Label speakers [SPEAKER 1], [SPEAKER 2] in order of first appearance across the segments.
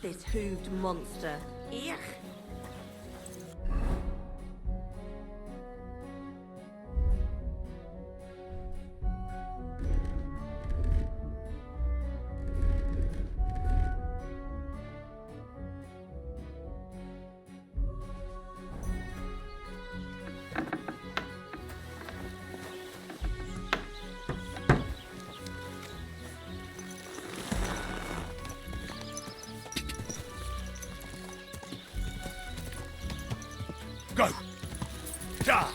[SPEAKER 1] this hooved monster. Ugh.
[SPEAKER 2] Go! Die!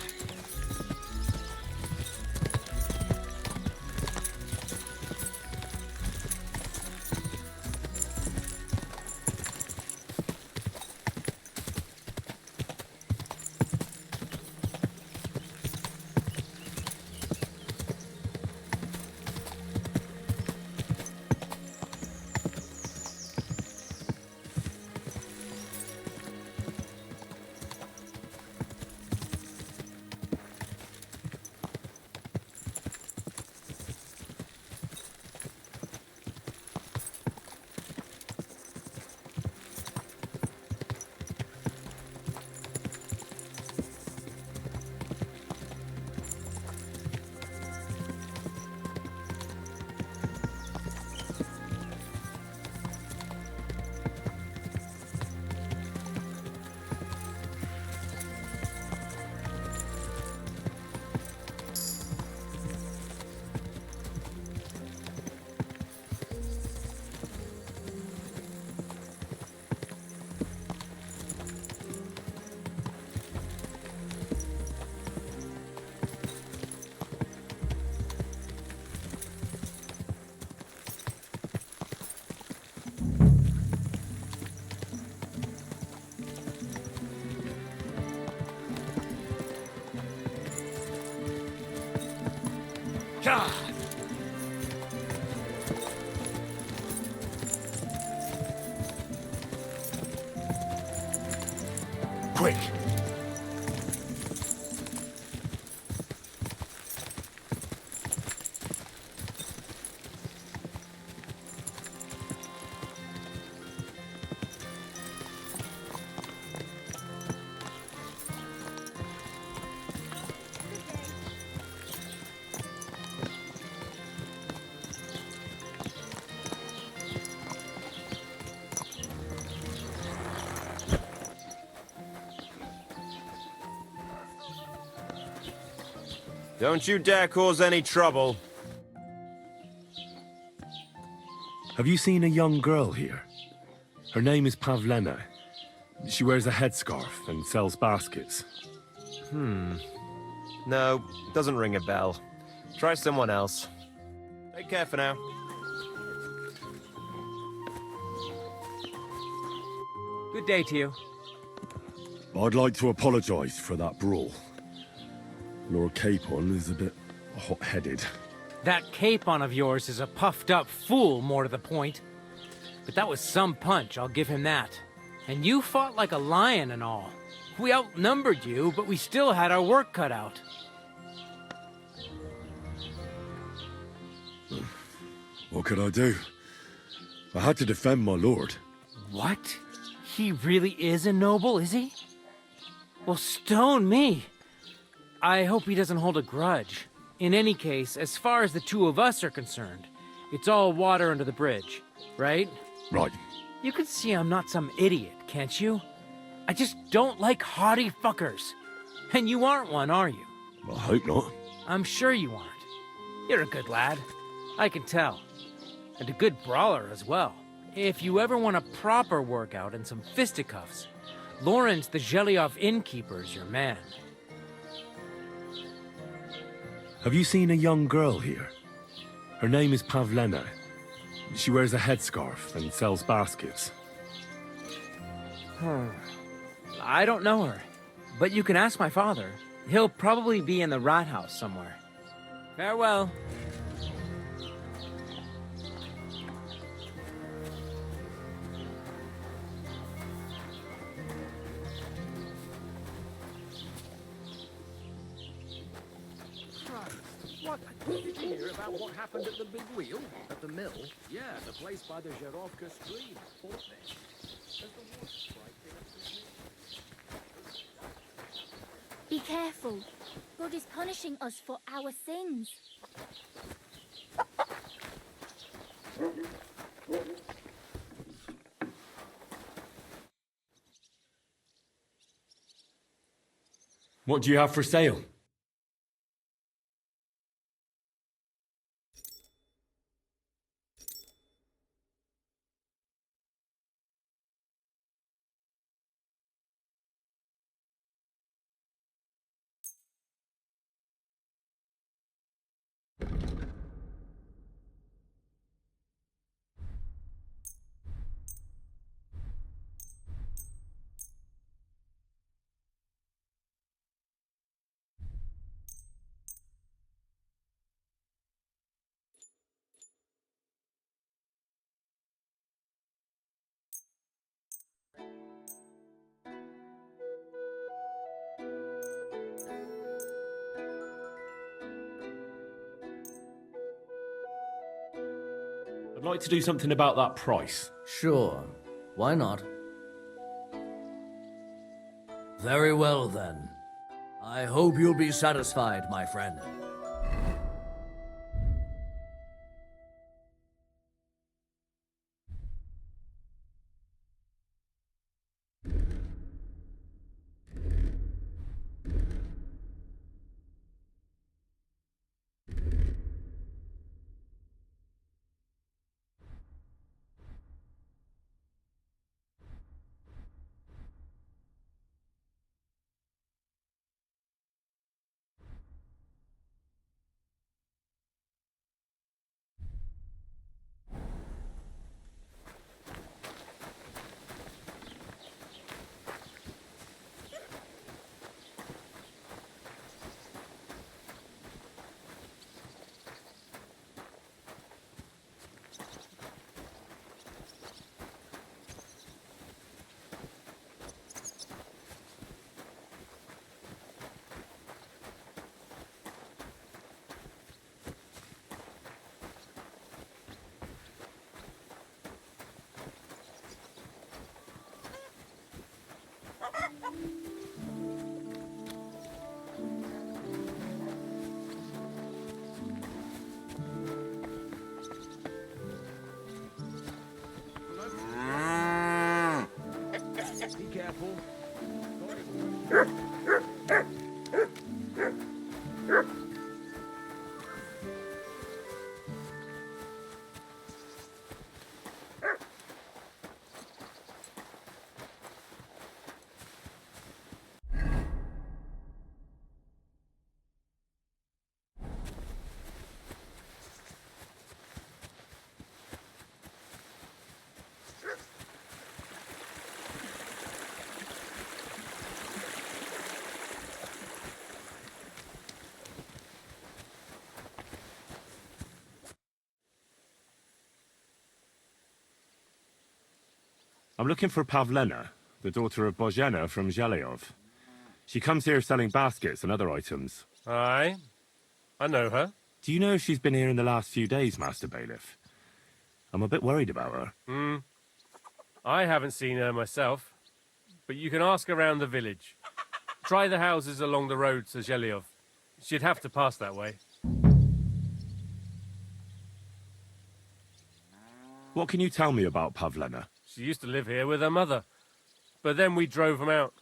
[SPEAKER 2] God! Quick!
[SPEAKER 3] Don't you dare cause any trouble.
[SPEAKER 2] Have you seen a young girl here? Her name is Pavlena. She wears a headscarf and sells baskets.
[SPEAKER 3] No, doesn't ring a bell. Try someone else. Take care for now.
[SPEAKER 4] Good day to you.
[SPEAKER 2] I'd like to apologize for that brawl. Lord Capon is a bit hot-headed.
[SPEAKER 4] That Capon of yours is a puffed-up fool, more to the point. But that was some punch, I'll give him that. And you fought like a lion and all. We outnumbered you, but we still had our work cut out.
[SPEAKER 2] What could I do? I had to defend my lord.
[SPEAKER 4] What? He really is a noble, is he? Well, stone me. I hope he doesn't hold a grudge. In any case, as far as the two of us are concerned, it's all water under the bridge, right?
[SPEAKER 2] Right.
[SPEAKER 4] You can see I'm not some idiot, can't you? I just don't like haughty fuckers. And you aren't one, are you?
[SPEAKER 2] I hope not.
[SPEAKER 4] I'm sure you aren't. You're a good lad. I can tell. And a good brawler as well. If you ever want a proper workout and some fisticuffs, Lawrence the Geliov innkeeper's your man.
[SPEAKER 2] Have you seen a young girl here? Her name is Pavlena. She wears a headscarf and sells baskets.
[SPEAKER 4] I don't know her, but you can ask my father. He'll probably be in the rat house somewhere. Farewell.
[SPEAKER 5] Christ, what Did you hear about what happened at the big wheel? At the mill? Yeah, the place by the Zherovka stream. Fort there. As the water sprite came up to me.
[SPEAKER 6] Be careful. God is punishing us for our sins.
[SPEAKER 2] What do you have for sale? I'd like to do something about that price.
[SPEAKER 5] Sure. Why not? Very well, then. I hope you'll be satisfied, my friend. Be careful.
[SPEAKER 2] I'm looking for Pavlena, the daughter of Bozhena from Zhelyov. She comes here selling baskets and other items.
[SPEAKER 3] Aye. I know her.
[SPEAKER 2] Do you know if she's been here in the last few days, Master Bailiff? I'm a bit worried about her.
[SPEAKER 3] I haven't seen her myself, but you can ask around the village. Try the houses along the road to Zhelyov. She'd have to pass that way.
[SPEAKER 2] What can you tell me about Pavlena?
[SPEAKER 3] She used to live here with her mother, but then we drove them out.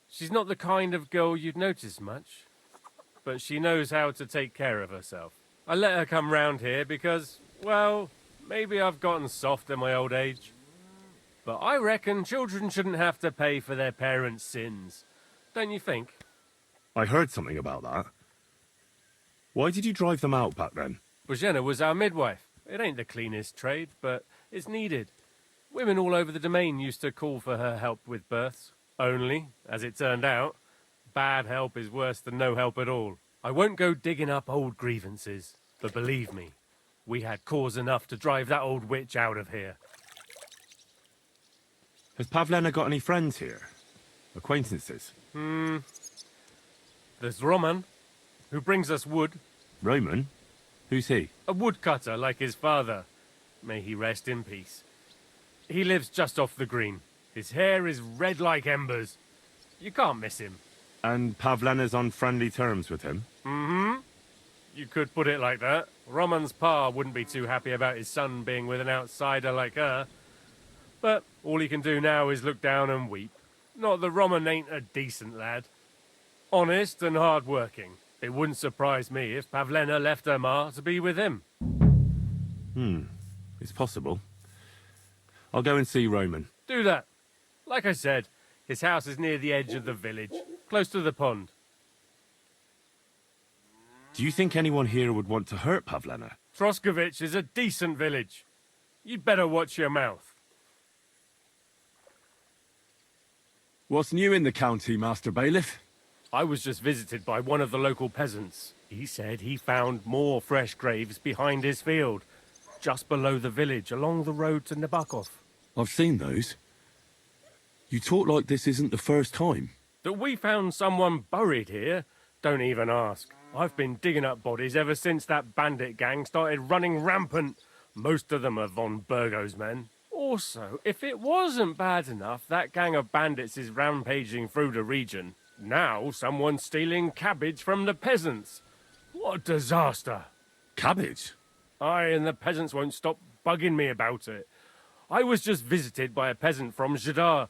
[SPEAKER 3] She's not the kind of girl you'd notice much, but she knows how to take care of herself. I let her come round here because, well, maybe I've gotten soft in my old age. But I reckon children shouldn't have to pay for their parents' sins. Don't you think?
[SPEAKER 2] I heard something about that. Why did you drive them out back then?
[SPEAKER 3] Bozhena was our midwife. It ain't the cleanest trade, but it's needed. Women all over the domain used to call for her help with births. Only, as it turned out, bad help is worse than no help at all. I won't go digging up old grievances, but believe me, we had cause enough to drive that old witch out of here.
[SPEAKER 2] Has Pavlena got any friends here? Acquaintances?
[SPEAKER 3] There's Roman, who brings us wood.
[SPEAKER 2] Roman? Who's he?
[SPEAKER 3] A woodcutter like his father. May he rest in peace. He lives just off the green. His hair is red like embers. You can't miss him.
[SPEAKER 2] And Pavlena's on friendly terms with him?
[SPEAKER 3] Mm-hmm. You could put it like that. Roman's pa wouldn't be too happy about his son being with an outsider like her. But all he can do now is look down and weep. Not that Roman ain't a decent lad. Honest and hard-working. It wouldn't surprise me if Pavlena left her ma to be with him.
[SPEAKER 2] It's possible. I'll go and see Roman.
[SPEAKER 3] Do that. Like I said, his house is near the edge of the village, close to the pond.
[SPEAKER 2] Do you think anyone here would want to hurt Pavlena?
[SPEAKER 3] Troskovich is a decent village. You'd better watch your mouth.
[SPEAKER 2] What's new in the county, Master Bailiff?
[SPEAKER 3] I was just visited by one of the local peasants. He said he found more fresh graves behind his field, just below the village, along the road to Nabokov.
[SPEAKER 2] I've seen those. You talk like this isn't the first time.
[SPEAKER 3] That we found someone buried here? Don't even ask. I've been digging up bodies ever since that bandit gang started running rampant. Most of them are von Burgo's men. Also, if it wasn't bad enough that gang of bandits is rampaging through the region, now someone's stealing cabbage from the peasants. What a disaster.
[SPEAKER 2] Cabbage?
[SPEAKER 3] Aye, and the peasants won't stop bugging me about it. I was just visited by a peasant from Jadar.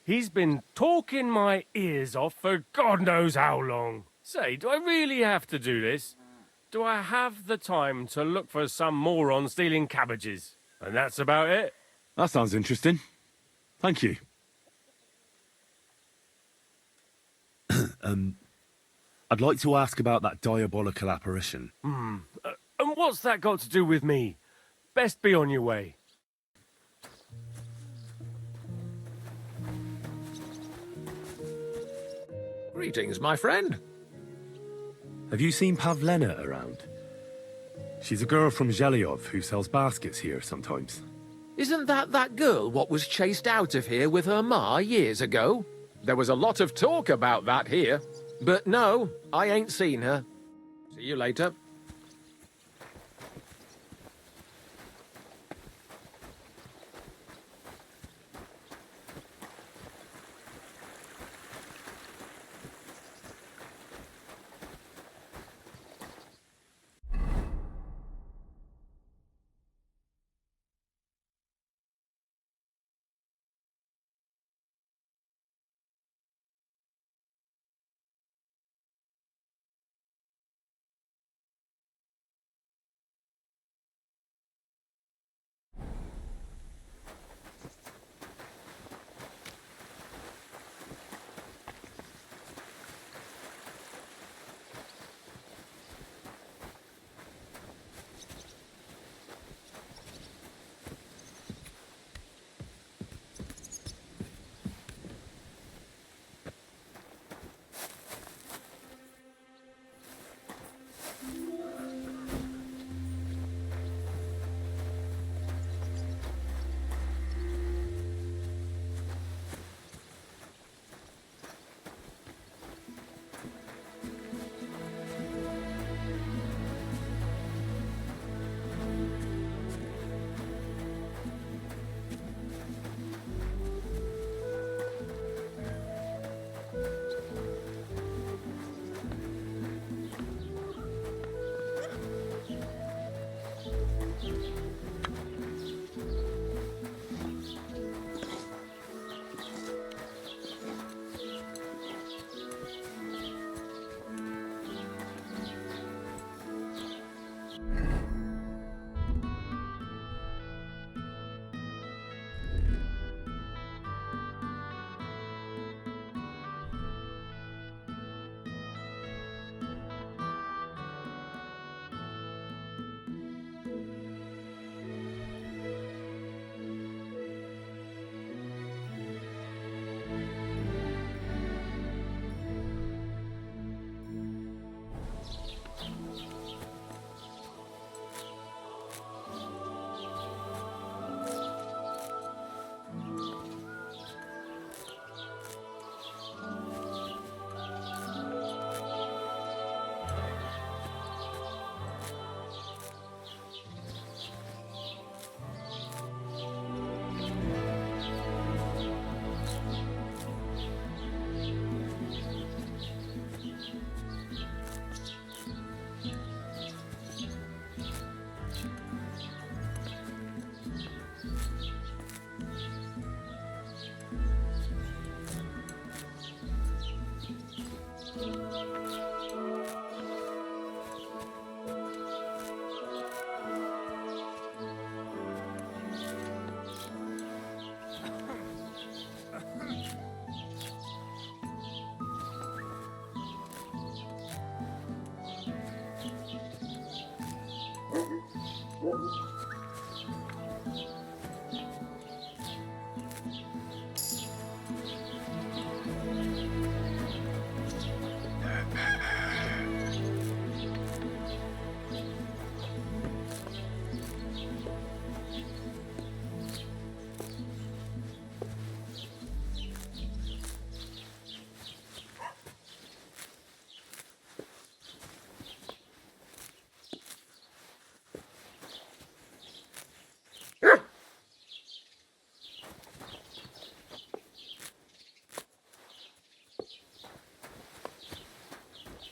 [SPEAKER 3] He's been talking my ears off for God knows how long. Say, do I really have to do this? Do I have the time to look for some moron stealing cabbages? And that's about it.
[SPEAKER 2] That sounds interesting. Thank you. I'd like to ask about that diabolical apparition.
[SPEAKER 3] And what's that got to do with me? Best be on your way.
[SPEAKER 5] Greetings, my friend.
[SPEAKER 2] Have you seen Pavlena around? She's a girl from Zhelyov who sells baskets here sometimes.
[SPEAKER 5] Isn't that girl what was chased out of here with her ma years ago? There was a lot of talk about that here. But no, I ain't seen her. See you later.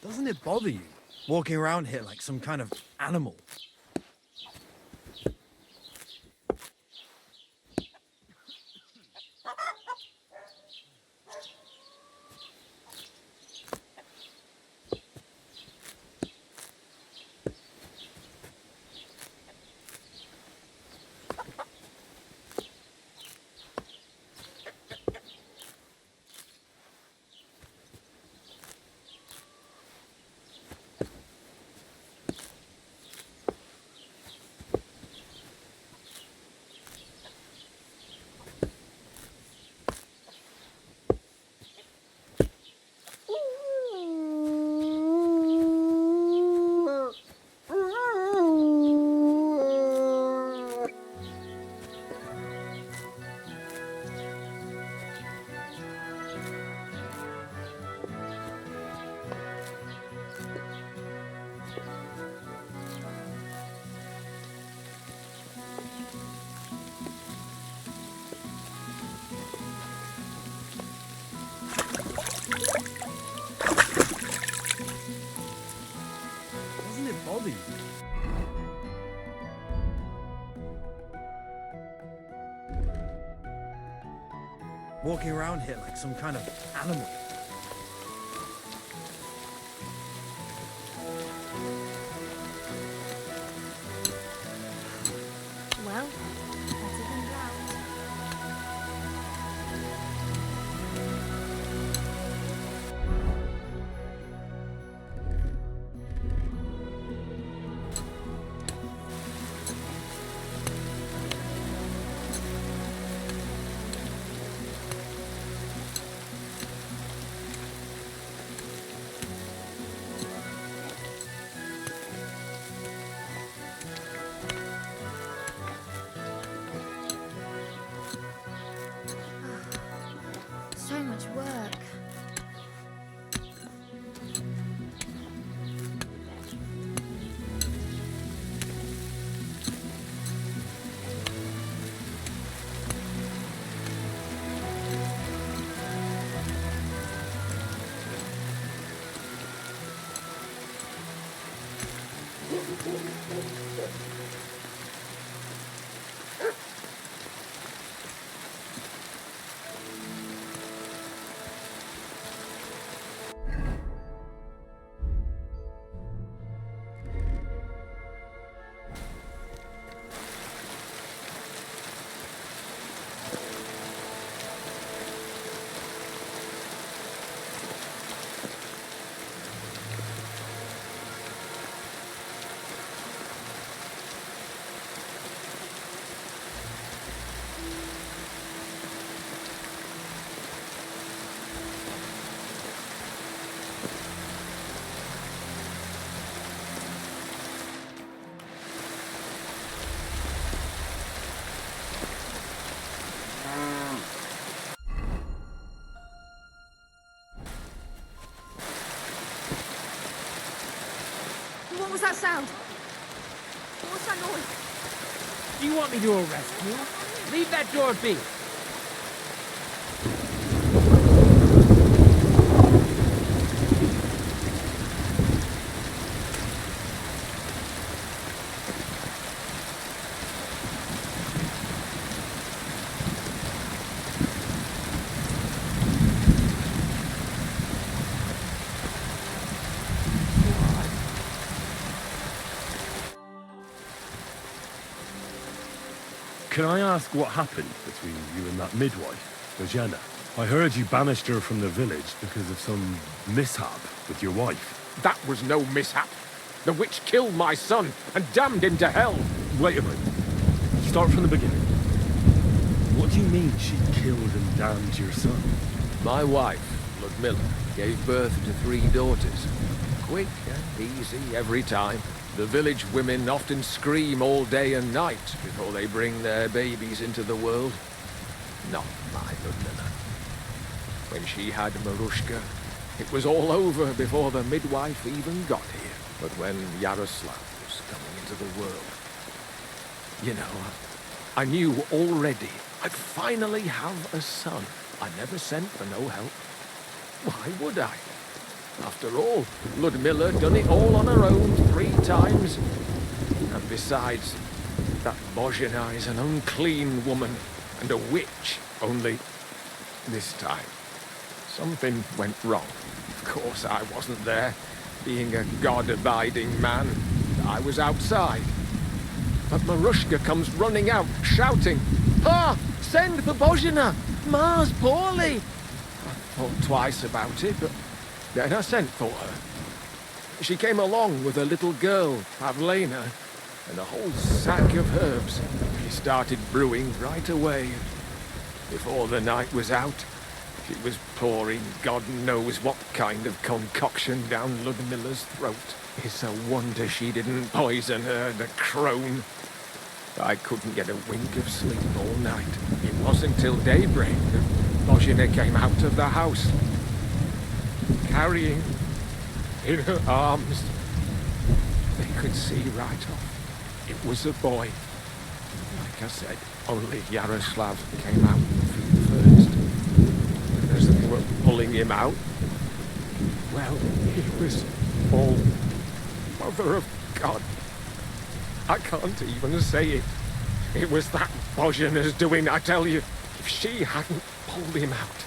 [SPEAKER 7] Doesn't it bother you, walking around here like some kind of animal? Doesn't it bother you? Walking around here like some kind of animal.
[SPEAKER 6] Well, better than drowned. So much work.
[SPEAKER 1] What was that sound? What was that noise?
[SPEAKER 4] Do you want me to arrest you? Leave that door be.
[SPEAKER 2] Can I ask what happened between you and that midwife, Bojana? I heard you banished her from the village because of some mishap with your wife.
[SPEAKER 5] That was no mishap. The witch killed my son and damned him to hell.
[SPEAKER 2] Wait a minute. start from the beginning. What do you mean she killed and damned your son?
[SPEAKER 5] My wife, Ludmilla, gave birth to 3 daughters. Quick and easy every time. The village women often scream all day and night before they bring their babies into the world. Not my Ludmilla. When she had Marushka, it was all over before the midwife even got here. But when Yaroslav was coming into the world, you know, I knew already I'd finally have a son. I never sent for no help. Why would I? After all, Ludmilla done it all on her own 3 times. And besides, that Bozhina is an unclean woman and a witch, only this time something went wrong. Of course I wasn't there, being a God-abiding man. I was outside. But Marushka comes running out, shouting, "Ah! Send for Bozhina! Ma's poorly!" I thought twice about it, but then I sent for her. She came along with a little girl, Pavlena, and a whole sack of herbs. She started brewing right away. Before the night was out, she was pouring God knows what kind of concoction down Ludmilla's throat. It's a wonder she didn't poison her, the crone. I couldn't get a wink of sleep all night. It wasn't till daybreak that Bozhina came out of the house, carrying in her arms. They could see right off. It was a boy. Like I said, only Yaroslav came out first. And as they were pulling him out, well, he was all Mother of God. I can't even say it. It was that Bozhina's doing, I tell you. If she hadn't pulled him out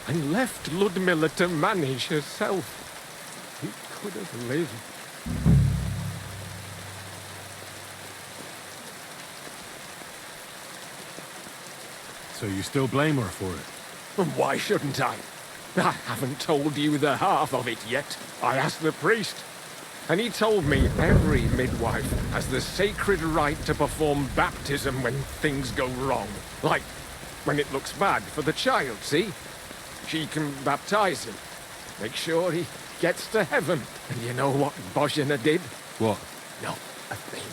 [SPEAKER 5] and left Ludmilla to manage herself, he could have lived.
[SPEAKER 2] So you still blame her for it?
[SPEAKER 5] And why shouldn't I? I haven't told you the half of it yet. I asked the priest, and he told me every midwife has the sacred right to perform baptism when things go wrong. Like when it looks bad for the child, see? She can baptize him, make sure he gets to heaven. And you know what Bozhina did?
[SPEAKER 2] What?
[SPEAKER 5] No, a thing.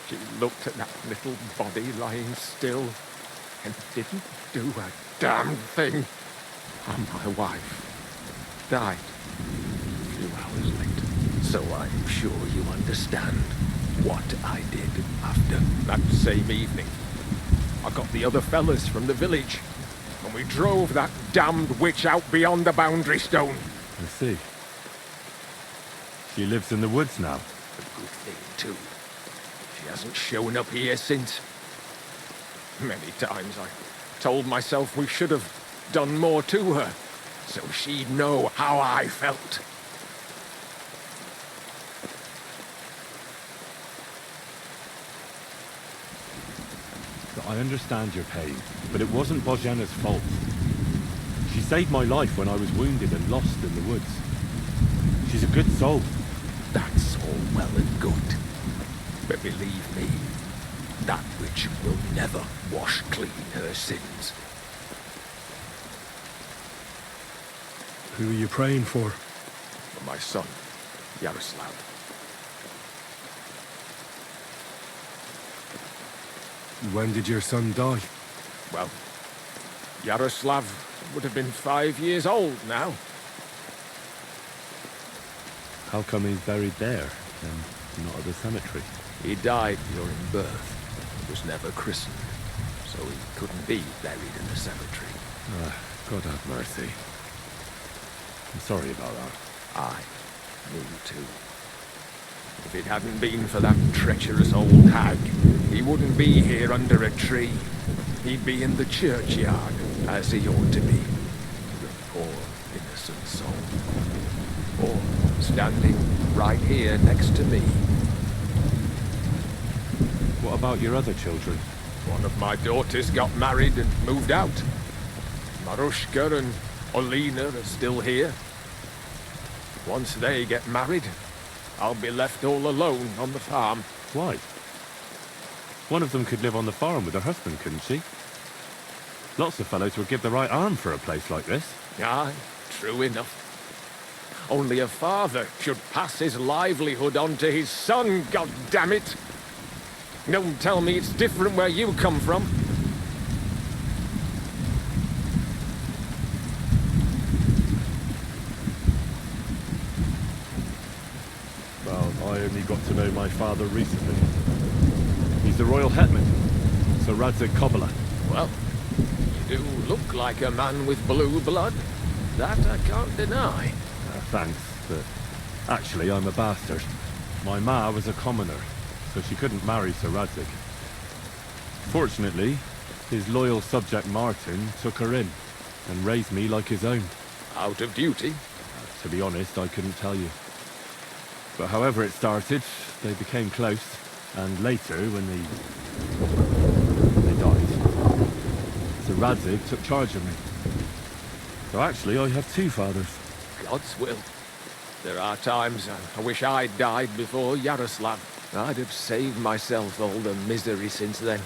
[SPEAKER 5] She looked at that little body lying still and didn't do a damn thing. And my wife died a few hours later. So I'm sure you understand what I did after that same evening. I got the other fellas from the village, and we drove that damned witch out beyond the boundary stone.
[SPEAKER 2] I see. She lives in the woods now.
[SPEAKER 5] A good thing, too. She hasn't shown up here since. Many times I told myself we should have done more to her, so she'd know how I felt.
[SPEAKER 2] I understand your pain, but it wasn't Bozhana's fault. She saved my life when I was wounded and lost in the woods. She's a good soul.
[SPEAKER 5] That's all well and good. But believe me, that witch will never wash clean her sins.
[SPEAKER 2] Who are you praying for?
[SPEAKER 5] For my son, Yaroslav.
[SPEAKER 2] When did your son die?
[SPEAKER 5] Well, Yaroslav would have been 5 years old now.
[SPEAKER 2] How come he's buried there, and not at the cemetery?
[SPEAKER 5] He died during birth. He was never christened, so he couldn't be buried in the cemetery.
[SPEAKER 2] God have mercy. I'm sorry about that.
[SPEAKER 5] Aye, me too. If it hadn't been for that treacherous old hag, he wouldn't be here under a tree. He'd be in the churchyard, as he ought to be. The poor, innocent soul. Or standing right here next to me.
[SPEAKER 2] What about your other children?
[SPEAKER 5] One of my daughters got married and moved out. Marushka and Olina are still here. Once they get married, I'll be left all alone on the farm.
[SPEAKER 2] Why? One of them could live on the farm with her husband, couldn't she? Lots of fellows would give the right arm for a place like this.
[SPEAKER 5] Aye, true enough. Only a father should pass his livelihood on to his son, God damn it! Don't tell me it's different where you come from.
[SPEAKER 2] Well, I only got to know my father recently. He's the royal hetman, Sir Radzig Kobyla.
[SPEAKER 5] Well, you do look like a man with blue blood. That I can't deny.
[SPEAKER 2] Thanks, but actually I'm a bastard. My ma was a commoner, so she couldn't marry Sir Radzig. Fortunately, his loyal subject Martin took her in and raised me like his own.
[SPEAKER 5] Out of duty?
[SPEAKER 2] To be honest, I couldn't tell you. But however it started, they became close, and later, when they died, Sir Radzig took charge of me. So actually, I have two fathers.
[SPEAKER 5] God's will. There are times I wish I'd died before Yaroslav. I'd have saved myself all the misery since then.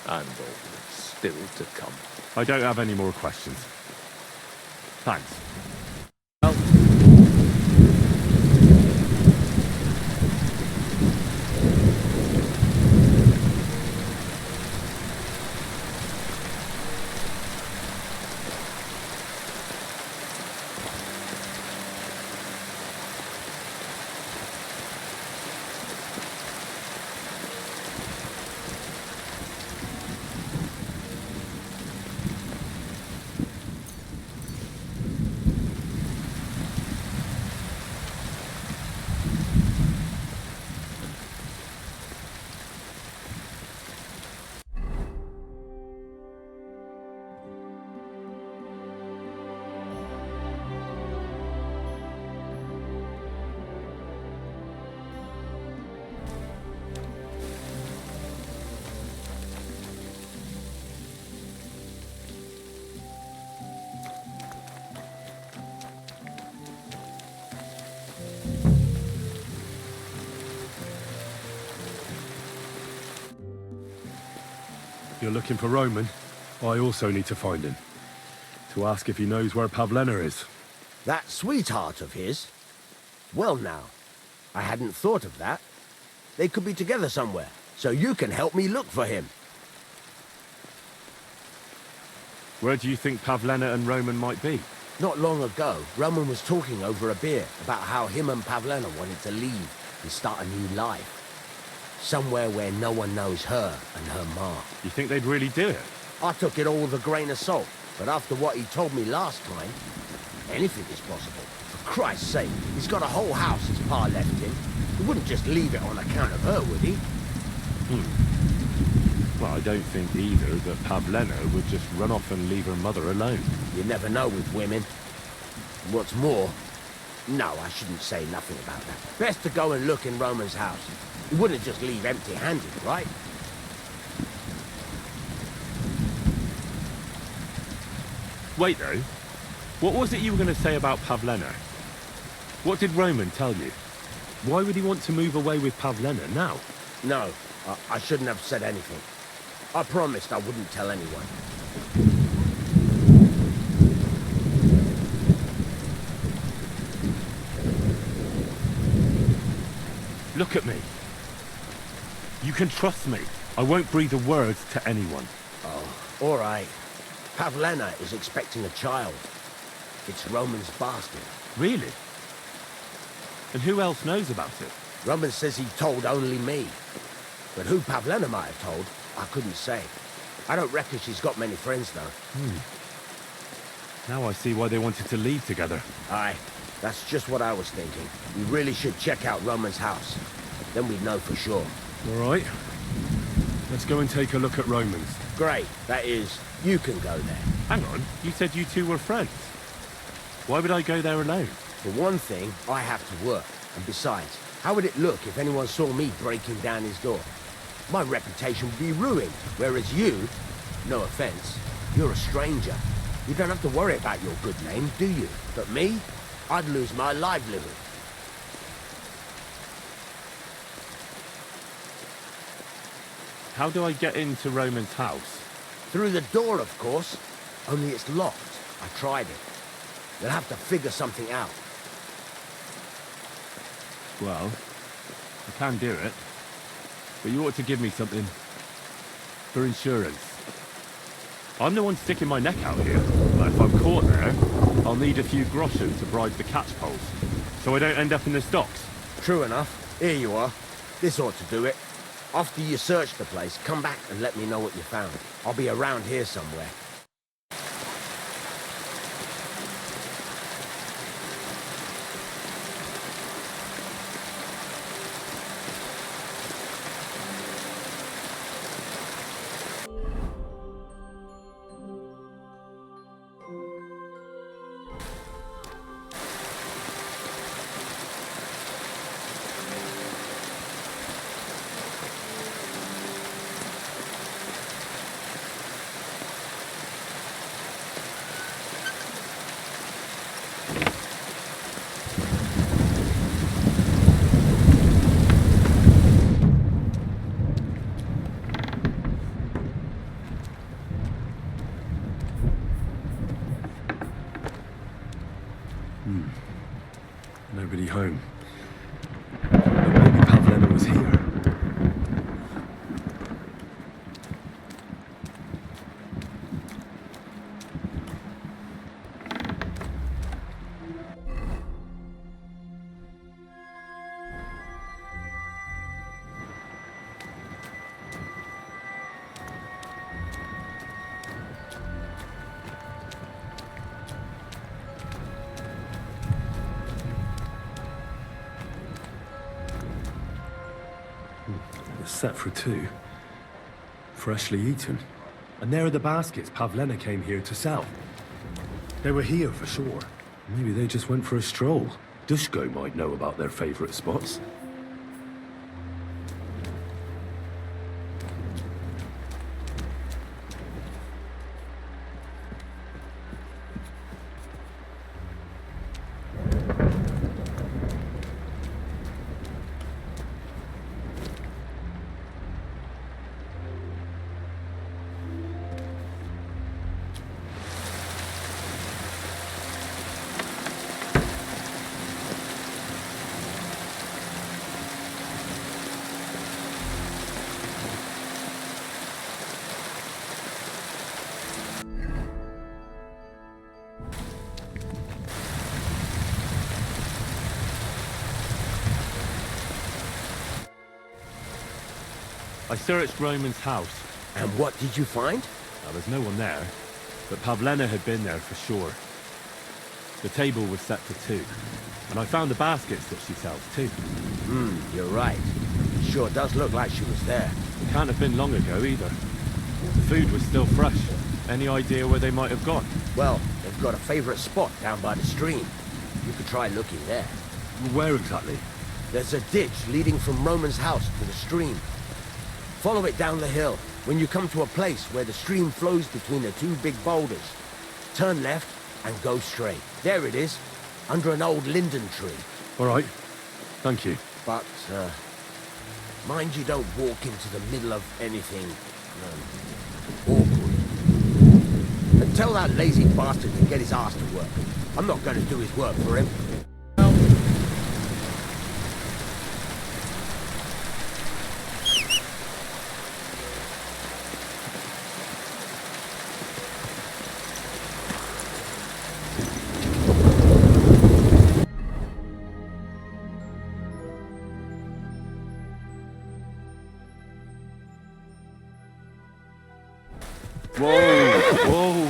[SPEAKER 5] And all that's still to come.
[SPEAKER 2] I don't have any more questions. Thanks.
[SPEAKER 5] Well,
[SPEAKER 2] You're looking for Roman? I also need to find him. To ask if he knows where Pavlena is.
[SPEAKER 8] That sweetheart of his? Well now, I hadn't thought of that. They could be together somewhere, so you can help me look for him.
[SPEAKER 2] Where do you think Pavlena and Roman might be?
[SPEAKER 8] Not long ago, Roman was talking over a beer about how him and Pavlena wanted to leave and start a new life. Somewhere where no one knows her and her ma.
[SPEAKER 2] You think they'd really do it?
[SPEAKER 8] I took it all with a grain of salt, but after what he told me last time, anything is possible. For Christ's sake, he's got a whole house his pa left him. He wouldn't just leave it on account of her, would he?
[SPEAKER 2] Well, I don't think either that Pavlena would just run off and leave her mother alone.
[SPEAKER 8] You never know with women. What's more... No, I shouldn't say nothing about that. Best to go and look in Roman's house. He wouldn't just leave empty-handed, right?
[SPEAKER 2] Wait, though. What was it you were going to say about Pavlena? What did Roman tell you? Why would he want to move away with Pavlena now?
[SPEAKER 8] No, I shouldn't have said anything. I promised I wouldn't tell anyone.
[SPEAKER 2] Look at me. You can trust me. I won't breathe a word to anyone.
[SPEAKER 8] Oh, all right. Pavlena is expecting a child. It's Roman's bastard.
[SPEAKER 2] Really? And who else knows about it?
[SPEAKER 8] Roman says he told only me. But who Pavlena might have told, I couldn't say. I don't reckon she's got many friends, though.
[SPEAKER 2] Now I see why they wanted to leave together.
[SPEAKER 8] Aye, that's just what I was thinking. We really should check out Roman's house. Then we'd know for sure.
[SPEAKER 2] All right. Let's go and take a look at Roman's.
[SPEAKER 8] Great, that is, you can go there.
[SPEAKER 2] Hang on, you said you two were friends. Why would I go there alone?
[SPEAKER 8] For one thing, I have to work. And besides, how would it look if anyone saw me breaking down his door? My reputation would be ruined, whereas you, no offense, you're a stranger. You don't have to worry about your good name, do you? But me, I'd lose my livelihood.
[SPEAKER 2] How do I get into Roman's house?
[SPEAKER 8] Through the door, of course. Only it's locked. I tried it. You'll have to figure something out.
[SPEAKER 2] Well, I can do it. But you ought to give me something for insurance. I'm the one sticking my neck out here, but if I'm caught there, I'll need a few groschen to bribe the catchpoles, so I don't end up in the stocks.
[SPEAKER 8] True enough. Here you are. This ought to do it. After you search the place, come back and let me know what you found. I'll be around here somewhere.
[SPEAKER 2] Nobody home. But maybe Pavlena was here.
[SPEAKER 9] It's set for two. Freshly eaten. And there are the baskets Pavlena came here to sell. They were here for sure. Maybe they just went for a stroll. Dushko might know about their favorite spots.
[SPEAKER 2] I searched Roman's house.
[SPEAKER 8] And what did you find?
[SPEAKER 2] There was no one there, but Pavlena had been there for sure. The table was set for two, and I found the baskets that she sells too.
[SPEAKER 8] You're right. Sure does look like she was there.
[SPEAKER 2] It can't have been long ago either. The food was still fresh. Any idea where they might have gone?
[SPEAKER 8] Well, they've got a favorite spot down by the stream. You could try looking there.
[SPEAKER 9] Where exactly?
[SPEAKER 8] There's a ditch leading from Roman's house to the stream. Follow it down the hill. When you come to a place where the stream flows between the two big boulders, turn left and go straight. There it is, under an old linden tree.
[SPEAKER 9] All right. Thank you.
[SPEAKER 8] But, mind you don't walk into the middle of anything, awkward. And tell that lazy bastard to get his ass to work. I'm not going to do his work for him.
[SPEAKER 2] Whoa! Whoa!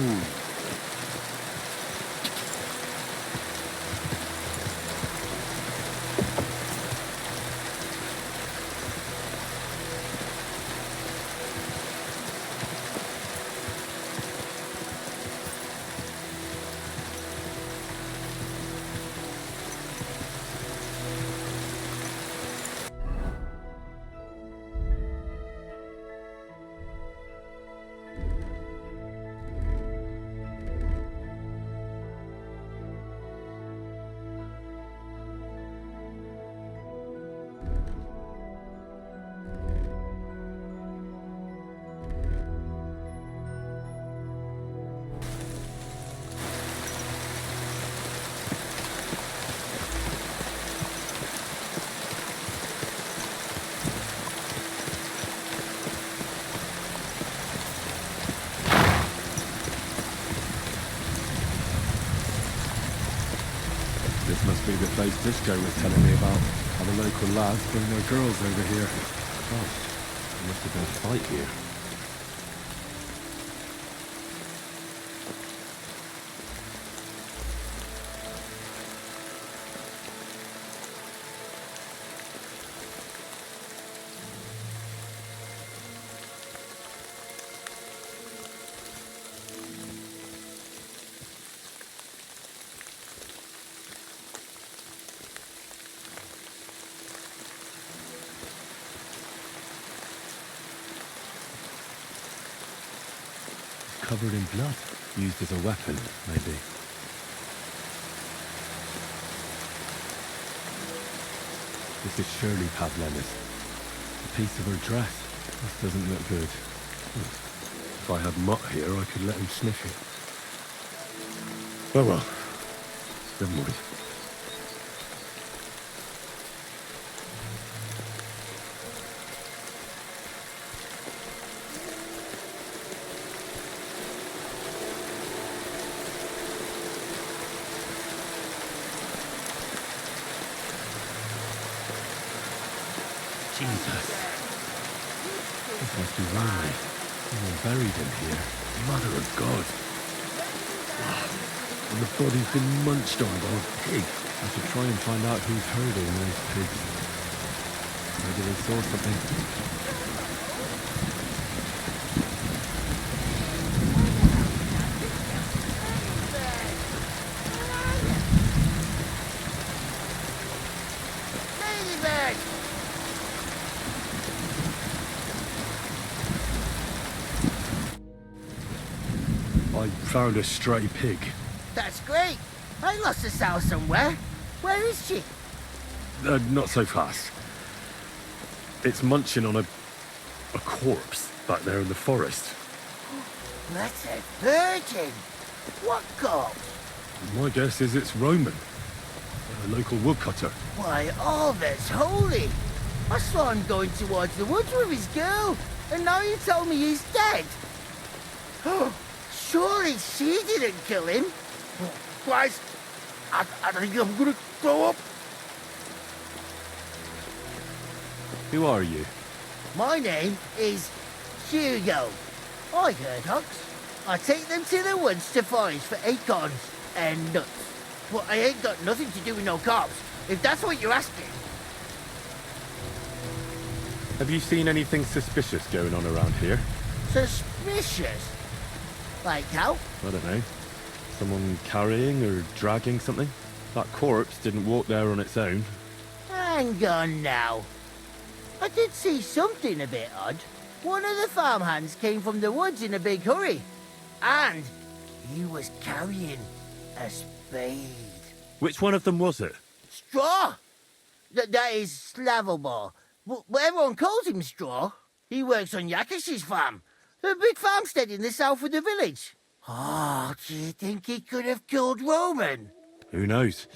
[SPEAKER 9] Must be the place Disco was telling me about. How the local lads bring their girls over here.
[SPEAKER 2] Christ, there must have been a fight here. Covered in blood. Used as a weapon, maybe. This is surely Pavlena's. A piece of her dress. This doesn't look good.
[SPEAKER 9] If I had Mutt here, I could let him sniff it. Oh well. Never mind.
[SPEAKER 2] Jesus. This must be Riley. Someone buried him here.
[SPEAKER 9] Mother of God. And the body's been munched on by a pig.
[SPEAKER 2] I should try and find out who's herding those pigs. Maybe they saw something.
[SPEAKER 9] I found a stray pig.
[SPEAKER 10] That's great. I lost a sow somewhere. Where is she?
[SPEAKER 9] Not so fast. It's munching on a corpse back there in the forest.
[SPEAKER 10] That's a virgin. What corpse?
[SPEAKER 9] My guess is it's Roman, a local woodcutter.
[SPEAKER 10] Why, all that's holy. I saw him going towards the woods with his girl, and now you tell me he's dead. Surely she didn't kill him. Christ, I think I'm gonna throw up.
[SPEAKER 2] Who are you?
[SPEAKER 10] My name is Hugo. I herd hogs. I take them to the woods to forage for acorns and nuts. But I ain't got nothing to do with no cops, if that's what you're asking.
[SPEAKER 2] Have you seen anything suspicious going on around here?
[SPEAKER 10] Suspicious? Like how?
[SPEAKER 2] I don't know. Someone carrying or dragging something? That corpse didn't walk there on its own.
[SPEAKER 10] Hang on now. I did see something a bit odd. One of the farmhands came from the woods in a big hurry. And he was carrying a spade.
[SPEAKER 2] Which one of them was it?
[SPEAKER 10] Straw! That is Slavobor. But everyone calls him Straw. He works on Yakish's farm. A big farmstead in the south of the village. Oh, do you think he could have killed Roman?
[SPEAKER 2] Who knows?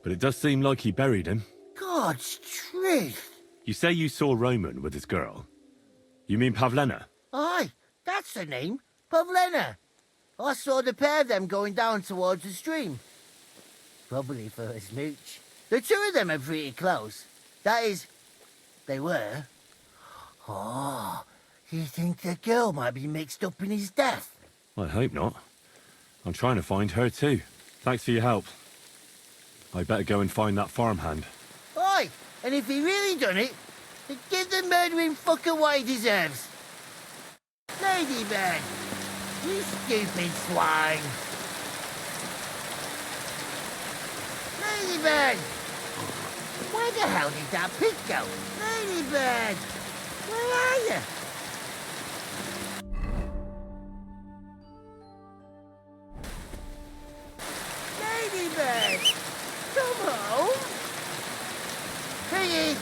[SPEAKER 2] But it does seem like he buried him.
[SPEAKER 10] God's truth.
[SPEAKER 2] You say you saw Roman with his girl. You mean Pavlena?
[SPEAKER 10] Aye, that's the name. Pavlena. I saw the pair of them going down towards the stream. Probably for a smooch. The two of them are pretty close. That is, they were. Oh, you think the girl might be mixed up in his death?
[SPEAKER 2] I hope not. I'm trying to find her too. Thanks for your help. I better go and find that farmhand.
[SPEAKER 10] Aye, and if he really done it, then give the murdering fucker what he deserves. Ladybird, you stupid swine. Ladybird! Where the hell did that pig go? Ladybird! Where are you? Ladybird! Come home! Piggy!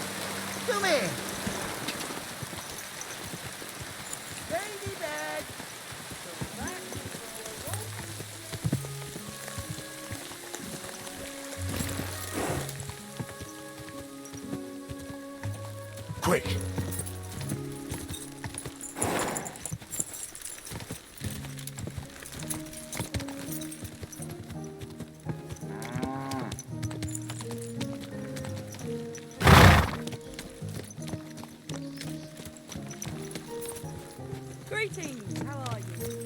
[SPEAKER 10] Come here! Ladybird! Come back for a walk.
[SPEAKER 8] Quick!
[SPEAKER 1] Greetings, how are you?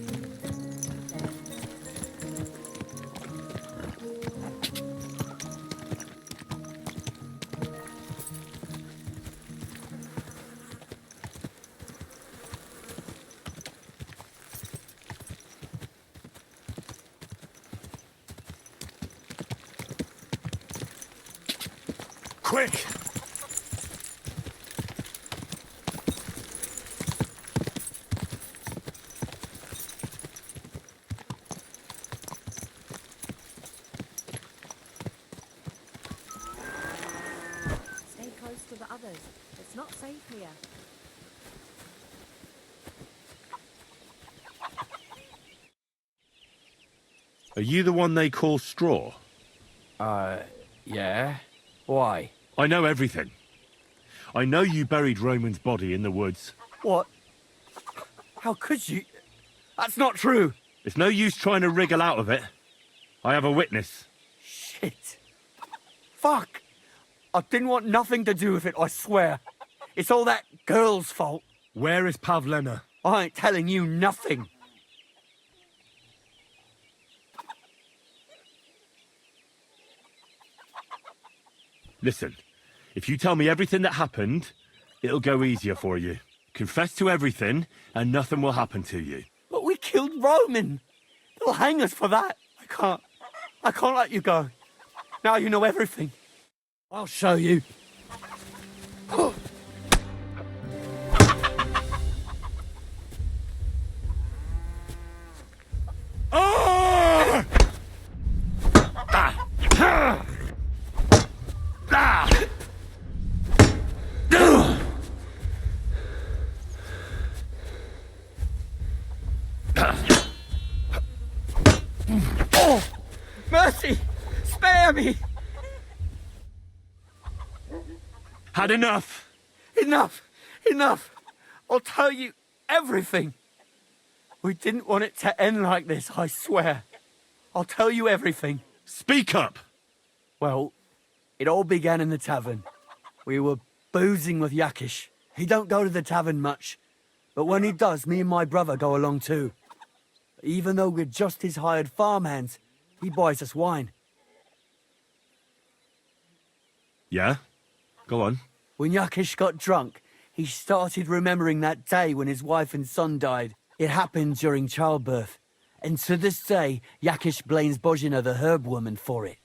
[SPEAKER 9] Quick!
[SPEAKER 1] Stay close to the others. It's not safe here.
[SPEAKER 2] Are you the one they call Straw?
[SPEAKER 5] Yeah? Why?
[SPEAKER 2] I know everything. I know you buried Roman's body in the woods.
[SPEAKER 11] What? How could you? That's not true.
[SPEAKER 2] It's no use trying to wriggle out of it. I have a witness.
[SPEAKER 11] Shit. Fuck. I didn't want nothing to do with it, I swear. It's all that girl's fault.
[SPEAKER 9] Where is Pavlena?
[SPEAKER 11] I ain't telling you nothing.
[SPEAKER 2] Listen, if you tell me everything that happened, it'll go easier for you. Confess to everything, and nothing will happen to you.
[SPEAKER 11] But we killed Roman. They'll hang us for that. I can't let you go. Now you know everything. I'll show you. Mercy! Spare me!
[SPEAKER 2] Had enough!
[SPEAKER 11] Enough! Enough! I'll tell you everything. We didn't want it to end like this, I swear. I'll tell you everything.
[SPEAKER 2] Speak up!
[SPEAKER 11] Well, it all began in the tavern. We were boozing with Yakish. He don't go to the tavern much, but when he does, me and my brother go along too. Even though we're just his hired farmhands, he buys us wine.
[SPEAKER 2] Yeah? Go on.
[SPEAKER 11] When Yakish got drunk, he started remembering that day when his wife and son died. It happened during childbirth. And to this day, Yakish blames Bozhina, the herb woman, for it.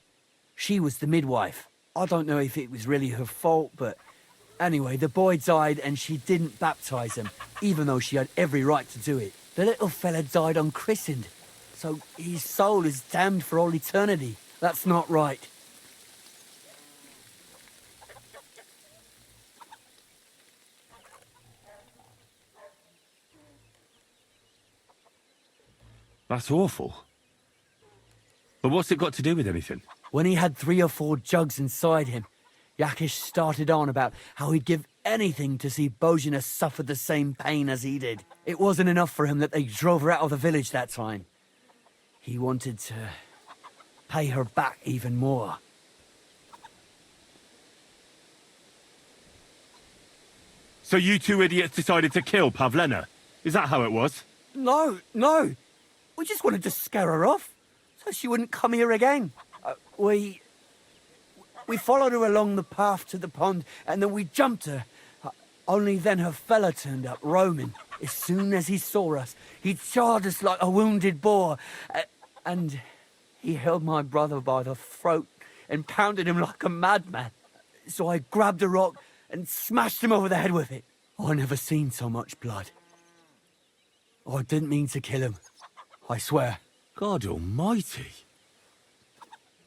[SPEAKER 11] She was the midwife. I don't know if it was really her fault, but anyway, the boy died and she didn't baptize him, even though she had every right to do it. The little fella died unchristened, so his soul is damned for all eternity. That's not right.
[SPEAKER 2] That's awful. But what's it got to do with anything?
[SPEAKER 11] When he had 3 or 4 jugs inside him, Yakish started on about how he'd give anything to see Bozhina suffer the same pain as he did. It wasn't enough for him that they drove her out of the village that time. He wanted to pay her back even more.
[SPEAKER 2] So you two idiots decided to kill Pavlena? Is that how it was?
[SPEAKER 11] No. We just wanted to scare her off, so she wouldn't come here again. We followed her along the path to the pond, and then we jumped her. Only then her fella turned up, Roman. As soon as he saw us, he charged us like a wounded boar. And he held my brother by the throat and pounded him like a madman. So I grabbed a rock and smashed him over the head with it. I never seen so much blood. I didn't mean to kill him, I swear.
[SPEAKER 2] God almighty.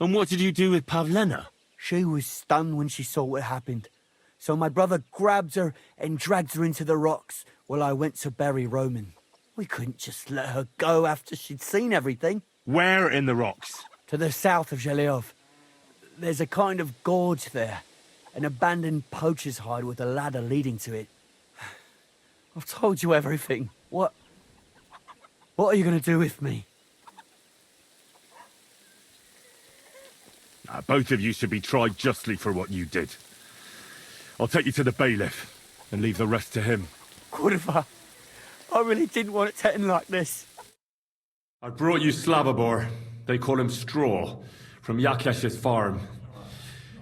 [SPEAKER 2] And what did you do with Pavlena?
[SPEAKER 11] She was stunned when she saw what happened. So my brother grabbed her and dragged her into the rocks while I went to bury Roman. We couldn't just let her go after she'd seen everything.
[SPEAKER 2] Where in the rocks?
[SPEAKER 11] To the south of Zhelyov. There's a kind of gorge there. An abandoned poacher's hide with a ladder leading to it. I've told you everything. What are you going to do with me?
[SPEAKER 2] Both of you should be tried justly for what you did. I'll take you to the bailiff and leave the rest to him.
[SPEAKER 11] Kurva, I really didn't want it to end like this.
[SPEAKER 9] I brought you Slavobor. They call him Straw, from Yakesh's farm.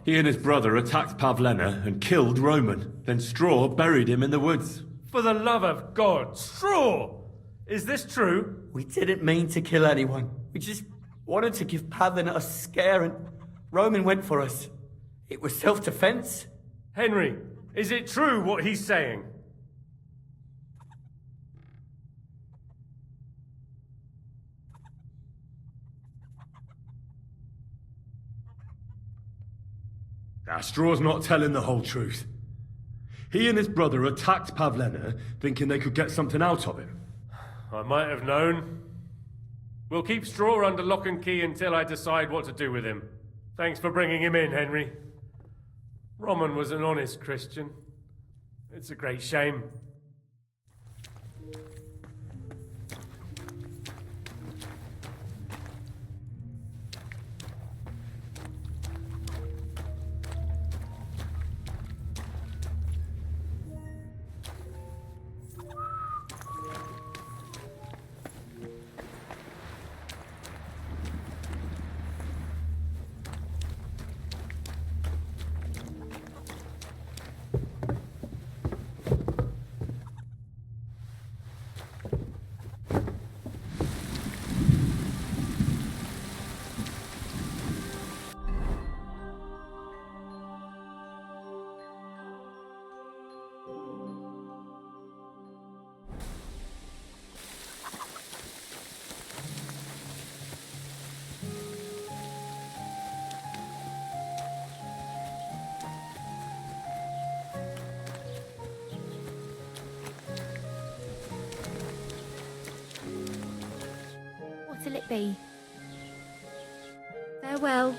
[SPEAKER 9] He and his brother attacked Pavlena and killed Roman. Then Straw buried him in the woods.
[SPEAKER 3] For the love of God, Straw! Is this true?
[SPEAKER 11] We didn't mean to kill anyone. We just wanted to give Pavlina a scare, and Roman went for us. It was self-defense.
[SPEAKER 3] Henry, is it true what he's saying?
[SPEAKER 9] Straw's not telling the whole truth. He and his brother attacked Pavlena, thinking they could get something out of him.
[SPEAKER 3] I might have known. We'll keep Straw under lock and key until I decide what to do with him. Thanks for bringing him in, Henry. Roman was an honest Christian. It's a great shame.
[SPEAKER 6] What'll it be?
[SPEAKER 1] Farewell.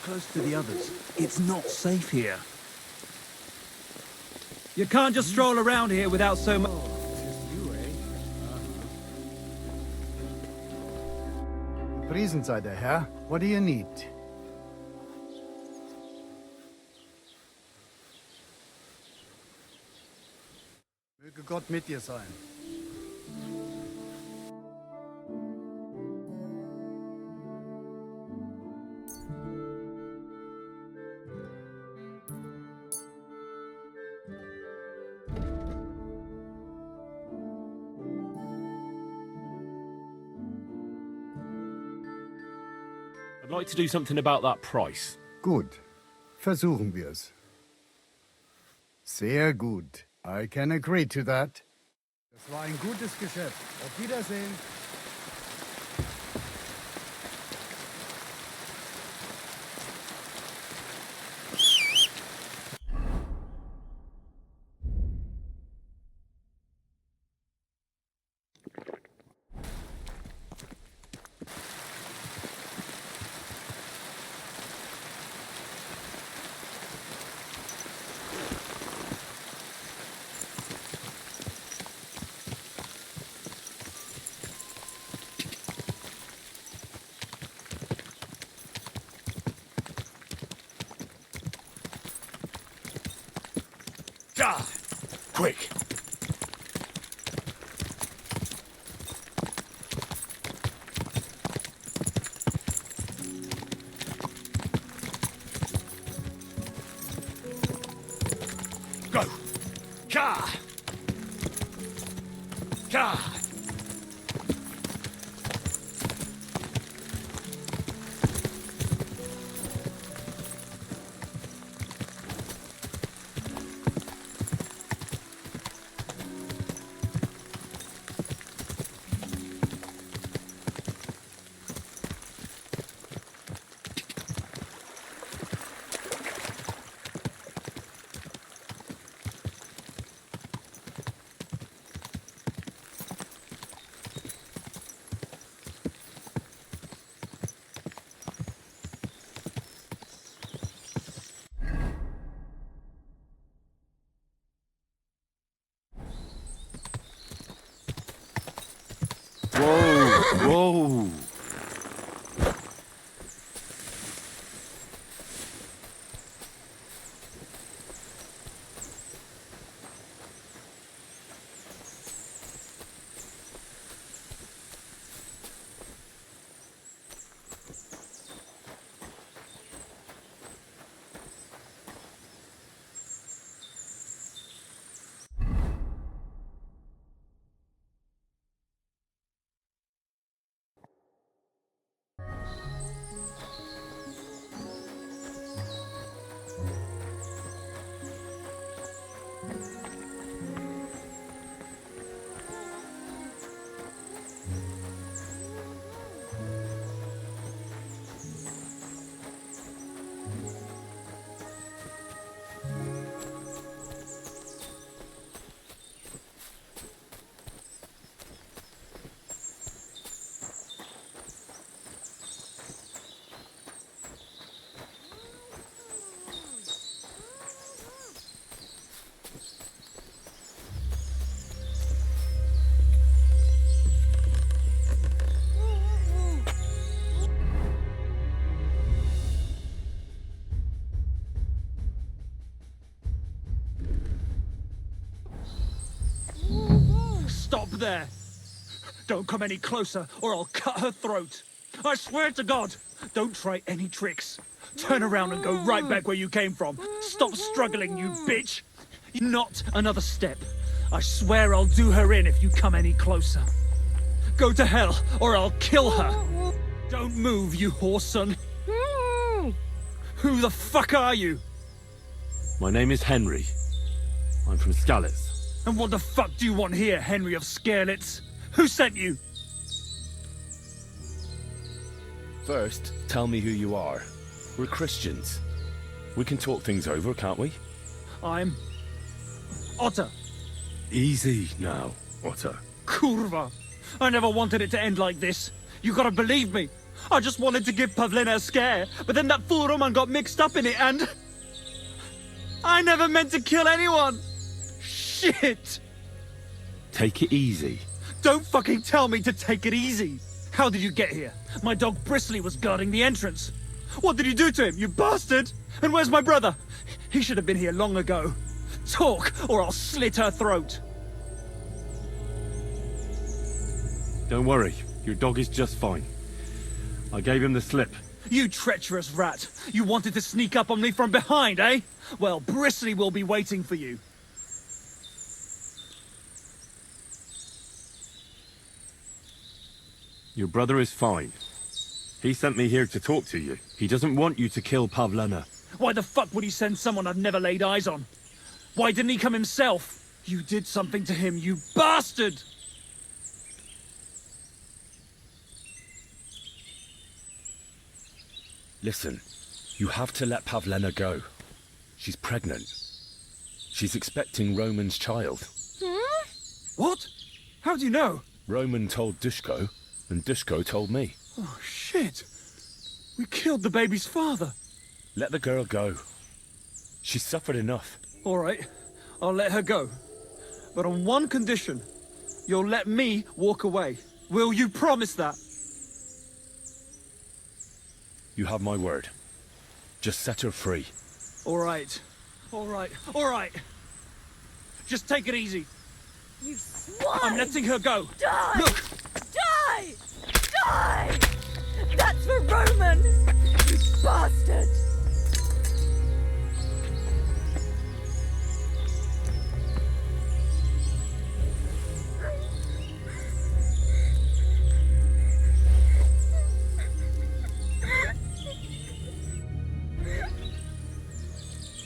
[SPEAKER 12] Close to the others. It's not safe here. You can't just stroll around here without so much...
[SPEAKER 7] Priesen sei der Herr. What do you need? Möge Gott mit dir sein.
[SPEAKER 2] I'd like to do something about that price.
[SPEAKER 7] Gut. Versuchen wir's. Sehr gut. I can agree to that. Das war ein gutes Geschäft. Auf Wiedersehen.
[SPEAKER 8] Quick! Go! Ka! Ka!
[SPEAKER 12] there! Don't come any closer, or I'll cut her throat. I swear to God, don't try any tricks. Turn around and go right back where you came from. Stop struggling, you bitch! Not another step. I swear I'll do her in if you come any closer. Go to hell, or I'll kill her. Don't move, you whoreson. Who the fuck are you?
[SPEAKER 2] My name is Henry. I'm from Skalitz.
[SPEAKER 12] And what the fuck do you want here, Henry of Skalitz? Who sent you?
[SPEAKER 2] First, tell me who you are. We're Christians. We can talk things over, can't we?
[SPEAKER 12] I'm... Otter.
[SPEAKER 2] Easy now, Otter.
[SPEAKER 12] Kurva. I never wanted it to end like this. You gotta believe me. I just wanted to give Pavlina a scare, but then that fool Roman got mixed up in it and... I never meant to kill anyone! Shit!
[SPEAKER 2] Take it easy.
[SPEAKER 12] Don't fucking tell me to take it easy! How did you get here? My dog Bristly was guarding the entrance. What did you do to him, you bastard? And where's my brother? He should have been here long ago. Talk, or I'll slit her throat.
[SPEAKER 2] Don't worry, your dog is just fine. I gave him the slip.
[SPEAKER 12] You treacherous rat! You wanted to sneak up on me from behind, eh? Well, Bristly will be waiting for you.
[SPEAKER 2] Your brother is fine. He sent me here to talk to you. He doesn't want you to kill Pavlena.
[SPEAKER 12] Why the fuck would he send someone I've never laid eyes on? Why didn't he come himself? You did something to him, you bastard!
[SPEAKER 2] Listen, you have to let Pavlena go. She's pregnant. She's expecting Roman's child.
[SPEAKER 12] What? How do you know?
[SPEAKER 2] Roman told Dushko, and Dushko told me.
[SPEAKER 12] Oh, shit. We killed the baby's father.
[SPEAKER 2] Let the girl go. She's suffered enough.
[SPEAKER 12] All right, I'll let her go. But on one condition. You'll let me walk away. Will you promise that?
[SPEAKER 2] You have my word. Just set her free.
[SPEAKER 12] All right. All right. All right. Just take it easy.
[SPEAKER 1] You swine!
[SPEAKER 12] I'm letting her go.
[SPEAKER 1] Die!
[SPEAKER 12] Look!
[SPEAKER 1] Die! Die! That's for Roman! You bastard!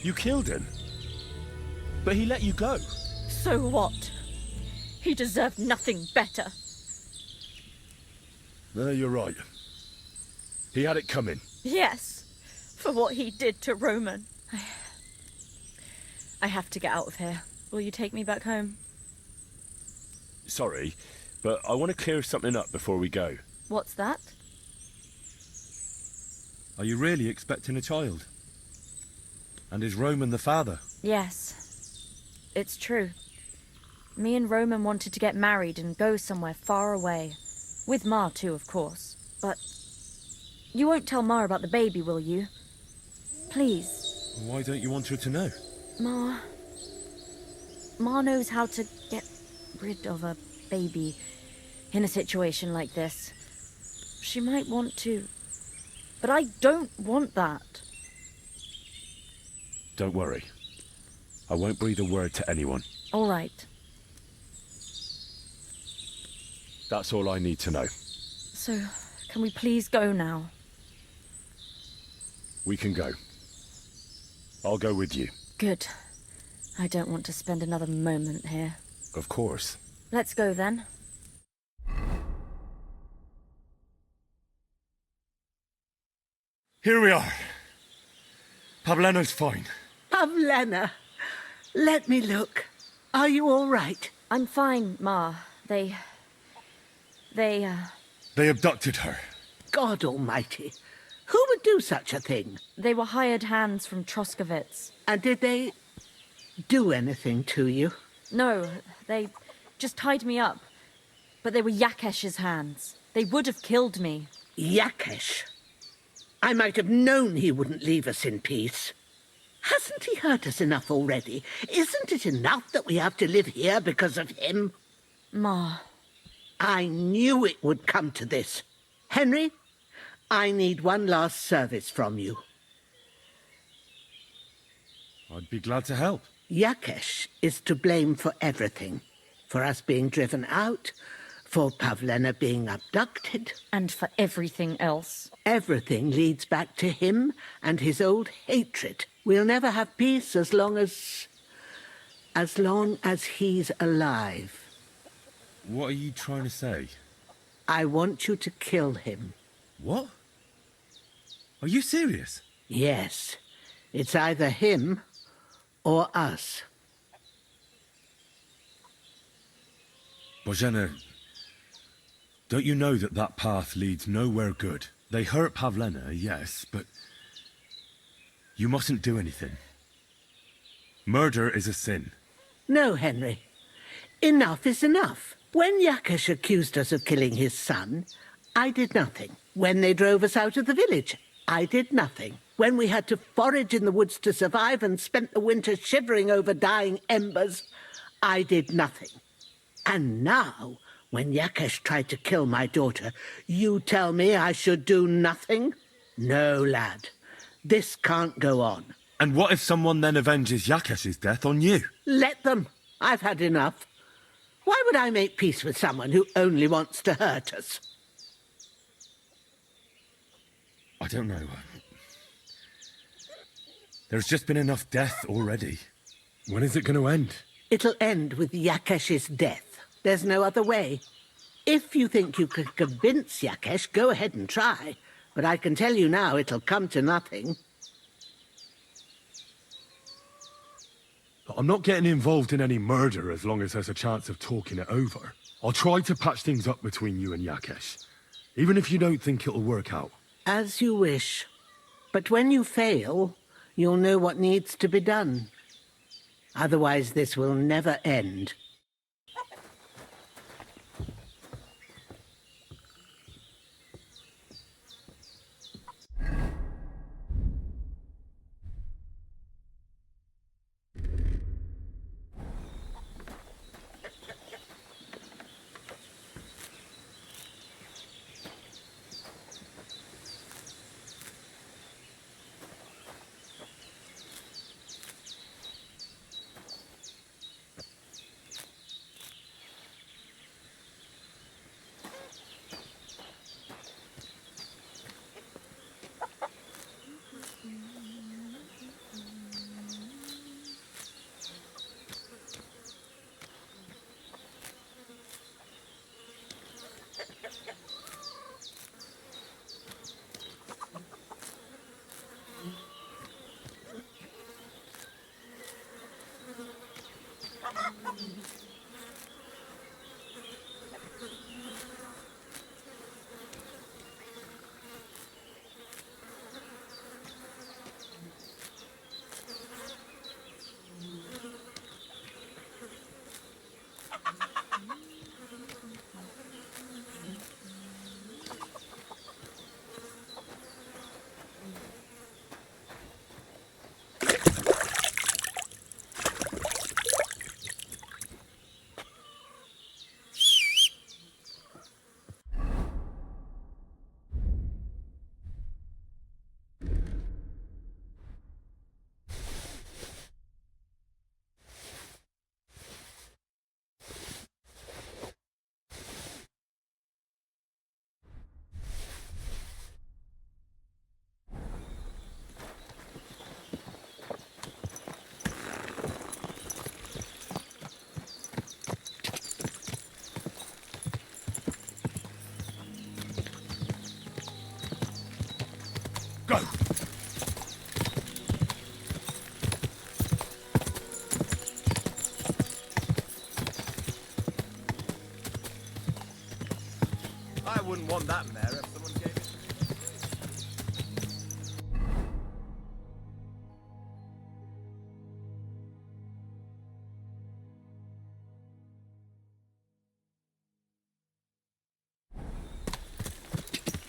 [SPEAKER 2] You killed him. But he let you go.
[SPEAKER 1] So what? He deserved nothing better.
[SPEAKER 2] No, you're right. He had it coming.
[SPEAKER 1] Yes, for what he did to Roman. I have to get out of here. Will you take me back home?
[SPEAKER 2] Sorry, but I want to clear something up before we go.
[SPEAKER 1] What's that?
[SPEAKER 2] Are you really expecting a child? And is Roman the father?
[SPEAKER 1] Yes, it's true. Me and Roman wanted to get married and go somewhere far away. With Ma too, of course. But you won't tell Ma about the baby, will you? Please.
[SPEAKER 2] Why don't you want her to know?
[SPEAKER 1] Ma knows how to get rid of a baby in a situation like this. She might want to. But I don't want that.
[SPEAKER 2] Don't worry. I won't breathe a word to anyone.
[SPEAKER 1] All right.
[SPEAKER 2] That's all I need to know.
[SPEAKER 1] So, can we please go now?
[SPEAKER 2] We can go. I'll go with you.
[SPEAKER 1] Good. I don't want to spend another moment here.
[SPEAKER 2] Of course.
[SPEAKER 1] Let's go then.
[SPEAKER 2] Here we are. Pavlena's fine.
[SPEAKER 13] Pavlena, let me look. Are you all right?
[SPEAKER 1] I'm fine, Ma. They
[SPEAKER 2] abducted her.
[SPEAKER 13] God almighty. Who would do such a thing?
[SPEAKER 1] They were hired hands from Troskovitz.
[SPEAKER 13] And did they do anything to you?
[SPEAKER 1] No, they just tied me up. But they were Yakesh's hands. They would have killed me.
[SPEAKER 13] Yakesh? I might have known he wouldn't leave us in peace. Hasn't he hurt us enough already? Isn't it enough that we have to live here because of him?
[SPEAKER 1] Ma.
[SPEAKER 13] I knew it would come to this. Henry, I need one last service from you.
[SPEAKER 9] I'd be glad to help.
[SPEAKER 13] Yakesh is to blame for everything. For us being driven out, for Pavlena being abducted.
[SPEAKER 1] And for everything else.
[SPEAKER 13] Everything leads back to him and his old hatred. We'll never have peace as long as he's alive.
[SPEAKER 9] What are you trying to say?
[SPEAKER 13] I want you to kill him.
[SPEAKER 9] What? Are you serious?
[SPEAKER 13] Yes. It's either him or us.
[SPEAKER 9] Bozhena, don't you know that that path leads nowhere good? They hurt Pavlena, yes, but you mustn't do anything. Murder is a sin.
[SPEAKER 13] No, Henry. Enough is enough. When Yakesh accused us of killing his son, I did nothing. When they drove us out of the village, I did nothing. When we had to forage in the woods to survive and spent the winter shivering over dying embers, I did nothing. And now, when Yakesh tried to kill my daughter, you tell me I should do nothing? No, lad. This can't go on.
[SPEAKER 9] And what if someone then avenges Yakesh's death on you?
[SPEAKER 13] Let them. I've had enough. Why would I make peace with someone who only wants to hurt us?
[SPEAKER 9] I don't know. There's just been enough death already. When is it going to end?
[SPEAKER 13] It'll end with Yakesh's death. There's no other way. If you think you can convince Yakesh, go ahead and try. But I can tell you now it'll come to nothing.
[SPEAKER 9] I'm not getting involved in any murder as long as there's a chance of talking it over. I'll try to patch things up between you and Yakesh, even if you don't think it'll work out.
[SPEAKER 13] As you wish. But when you fail, you'll know what needs to be done. Otherwise, this will never end.
[SPEAKER 9] Go!
[SPEAKER 5] I wouldn't want that mare if someone gave it.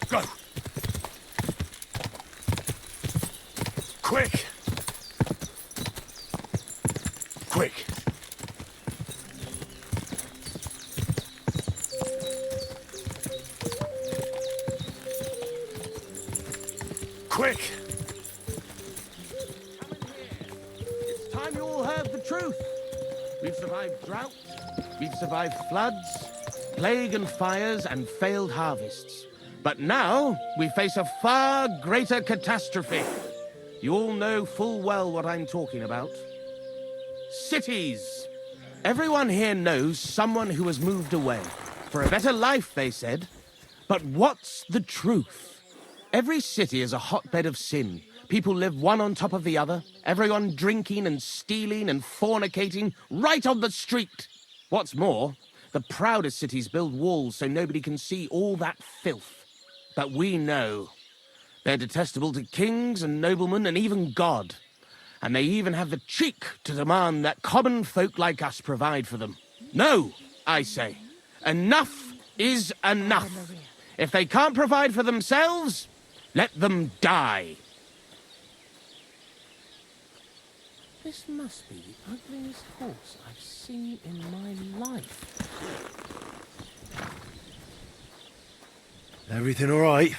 [SPEAKER 9] Go! Quick! Quick!
[SPEAKER 14] time you all heard the truth. We've survived drought, we've survived floods, plague and fires, and failed harvests. But now, we face a far greater catastrophe. You all know full well what I'm talking about. Cities! Everyone here knows someone who has moved away. For a better life, they said. But what's the truth? Every city is a hotbed of sin. People live one on top of the other, everyone drinking and stealing and fornicating right on the street. What's more, the proudest cities build walls so nobody can see all that filth. But we know. They're detestable to kings and noblemen and even God. And they even have the cheek to demand that common folk like us provide for them. No, I say. Enough is enough. If they can't provide for themselves, let them die. This must be the ugliest horse I've seen in my life.
[SPEAKER 9] Everything all right,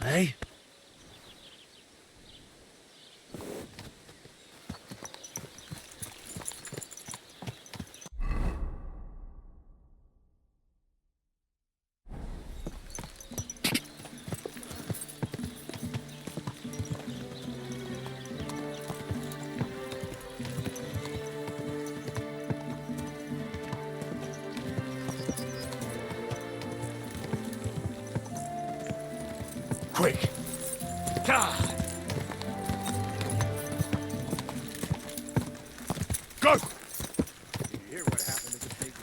[SPEAKER 9] eh? Quick! God! Go!
[SPEAKER 14] You hear what happened to the big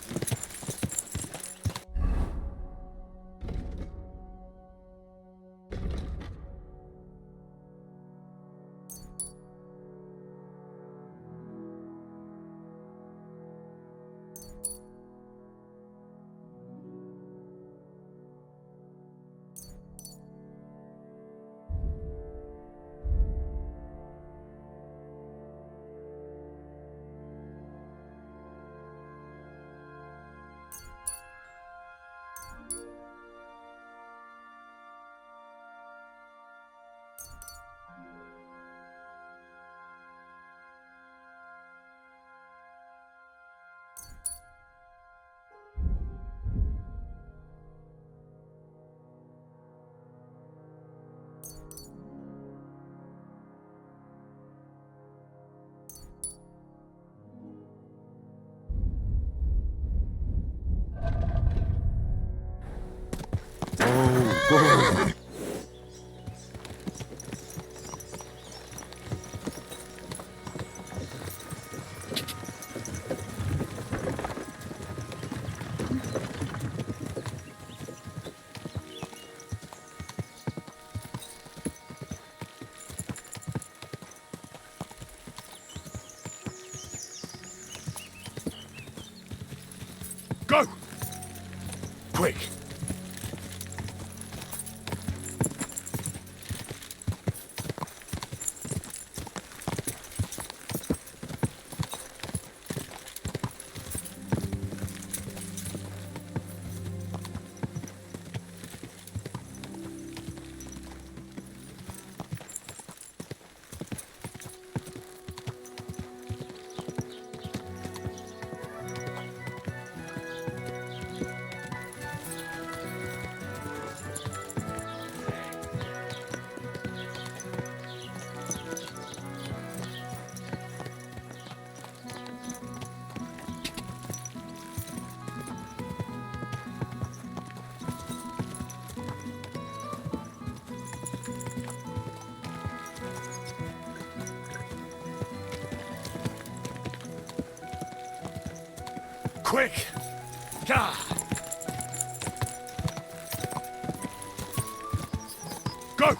[SPEAKER 9] Go! Quick! Quick! God! Go!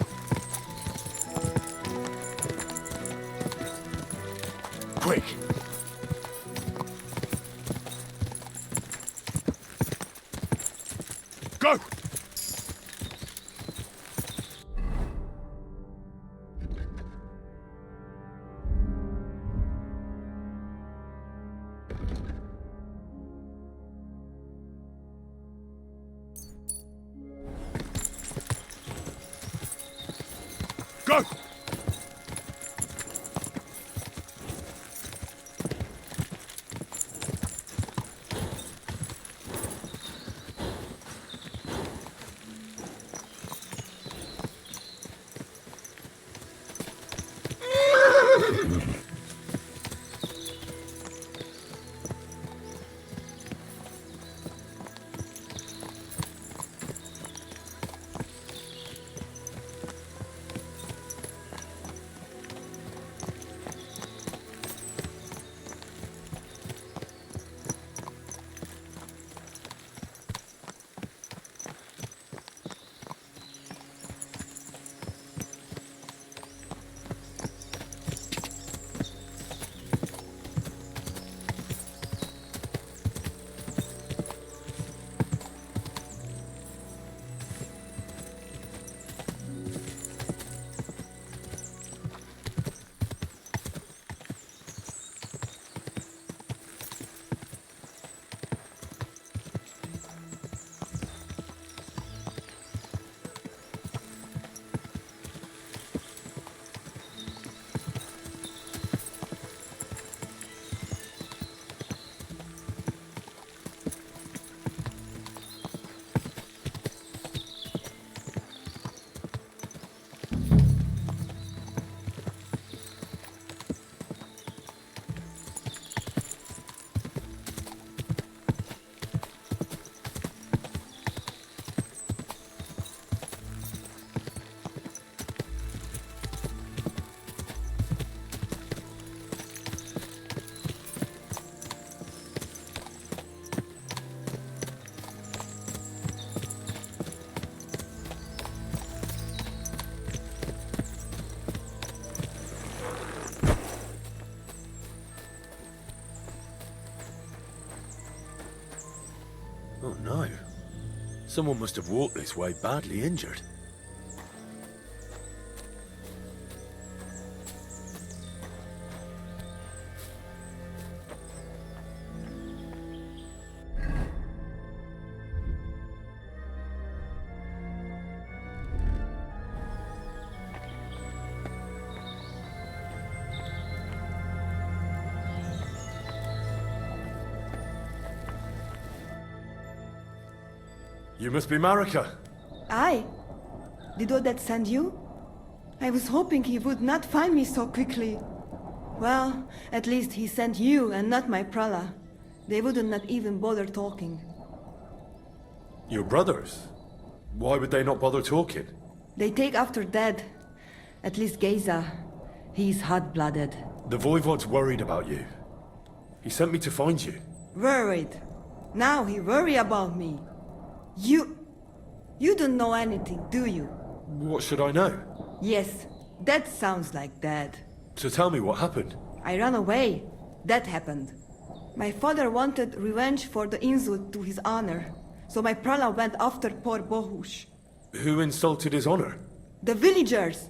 [SPEAKER 9] Quick! Go! Go! Oh no. Someone must have walked this way badly injured. You must be Marika.
[SPEAKER 15] I? Did Odette send you? I was hoping he would not find me so quickly. Well, at least he sent you and not my prala. They wouldn't not even bother talking.
[SPEAKER 9] Your brothers? Why would they not bother talking?
[SPEAKER 15] They take after dead. At least Geza. He's hot-blooded.
[SPEAKER 9] The Voivod's worried about you. He sent me to find you.
[SPEAKER 15] Worried. Now he worry about me. You don't know anything, do you?
[SPEAKER 9] What should I know?
[SPEAKER 15] Yes, that sounds like Dad.
[SPEAKER 9] So tell me what happened.
[SPEAKER 15] I ran away. That happened. My father wanted revenge for the insult to his honor, so my prala went after poor Bohush.
[SPEAKER 9] Who insulted his honor?
[SPEAKER 15] The villagers!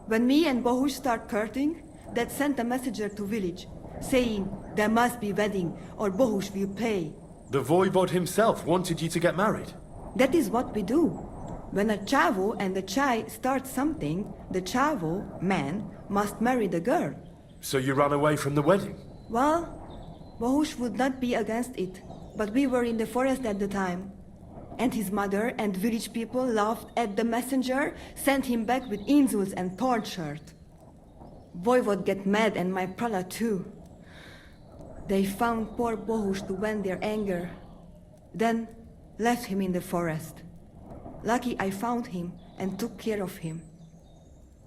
[SPEAKER 15] When me and Bohush start courting, Dad sent a messenger to village, saying there must be wedding or Bohush will pay.
[SPEAKER 9] The Voivod himself wanted you to get married.
[SPEAKER 15] That is what we do. When a chavo and a chai start something, the chavo, man, must marry the girl.
[SPEAKER 9] So you ran away from the wedding?
[SPEAKER 15] Well, Bohush would not be against it, but we were in the forest at the time. And his mother and village people laughed at the messenger, sent him back with insults and tortured. Voivod get mad and my prala too. They found poor Bohush to vent their anger. Then left him in the forest. Lucky I found him and took care of him.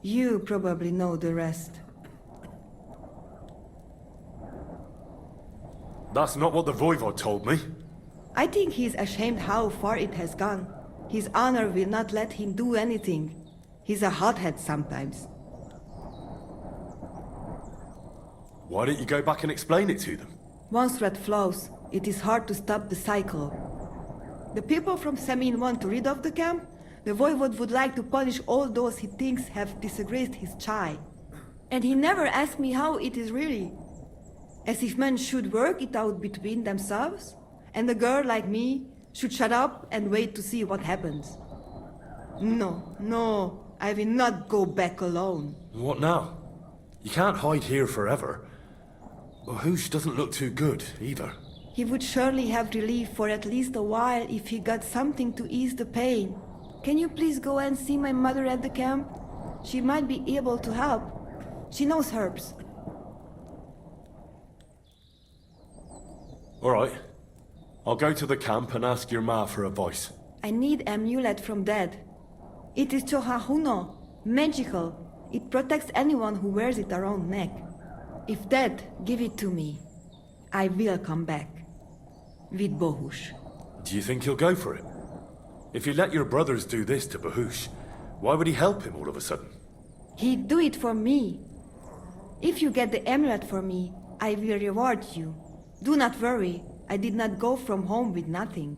[SPEAKER 15] You probably know the rest.
[SPEAKER 9] That's not what the Voivod told me.
[SPEAKER 15] I think he's ashamed how far it has gone. His honor will not let him do anything. He's a hothead sometimes.
[SPEAKER 9] Why don't you go back and explain it to them?
[SPEAKER 15] Once threat flows, it is hard to stop the cycle. The people from Samin want to rid of the camp. The Voivod would like to punish all those he thinks have disgraced his chai. And he never asked me how it is really. As if men should work it out between themselves, and a girl like me should shut up and wait to see what happens. No, I will not go back alone.
[SPEAKER 9] What now? You can't hide here forever. Bohush doesn't look too good, either.
[SPEAKER 15] He would surely have relief for at least a while if he got something to ease the pain. Can you please go and see my mother at the camp? She might be able to help. She knows herbs.
[SPEAKER 9] All right. I'll go to the camp and ask your ma for a voice.
[SPEAKER 15] I need amulet from Dad. It is Chohahuno, magical. It protects anyone who wears it around neck. If Dad give it to me, I will come back. With Bohush.
[SPEAKER 9] Do you think he'll go for it? If you let your brothers do this to Bohush, why would he help him all of a sudden?
[SPEAKER 15] He'd do it for me. If you get the amulet for me, I will reward you. Do not worry, I did not go from home with nothing.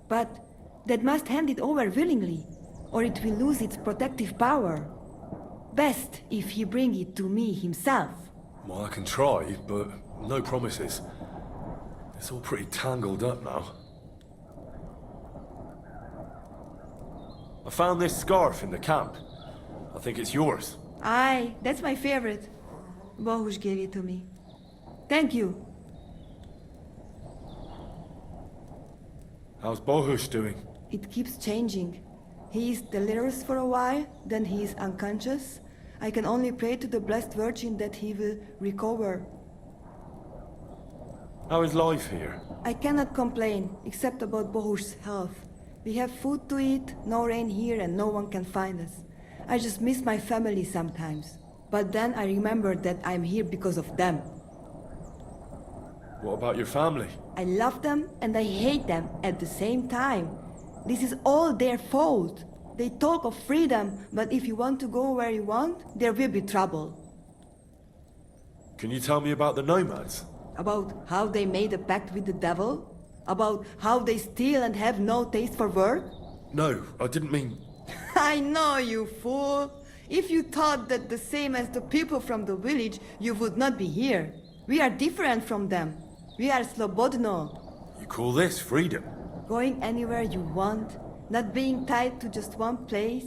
[SPEAKER 15] But Dad must hand it over willingly, or it will lose its protective power. Best if he bring it to me himself.
[SPEAKER 9] Well, I can try, but no promises. It's all pretty tangled up now. I found this scarf in the camp. I think it's yours.
[SPEAKER 15] Aye, that's my favorite. Bohush gave it to me. Thank you.
[SPEAKER 9] How's Bohush doing?
[SPEAKER 15] It keeps changing. He is delirious for a while, then he is unconscious. I can only pray to the Blessed Virgin that he will recover.
[SPEAKER 9] How is life here?
[SPEAKER 15] I cannot complain, except about Bohush's health. We have food to eat, no rain here, and no one can find us. I just miss my family sometimes. But then I remember that I'm here because of them.
[SPEAKER 9] What about your family?
[SPEAKER 15] I love them and I hate them at the same time. This is all their fault. They talk of freedom, but if you want to go where you want, there will be trouble.
[SPEAKER 9] Can you tell me about the nomads?
[SPEAKER 15] About how they made a pact with the devil? About how they steal and have no taste for work?
[SPEAKER 9] No, I didn't mean...
[SPEAKER 15] I know, you fool. If you thought that the same as the people from the village, you would not be here. We are different from them. We are slobodno.
[SPEAKER 9] You call this freedom?
[SPEAKER 15] Going anywhere you want, not being tied to just one place,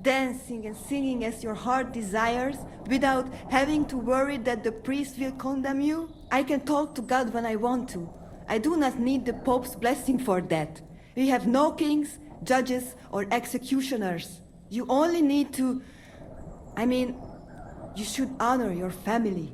[SPEAKER 15] dancing and singing as your heart desires without having to worry that the priest will condemn you. I can talk to God when I want to. I do not need the Pope's blessing for that. We have no kings, judges, or executioners. You only need to... you should honor your family.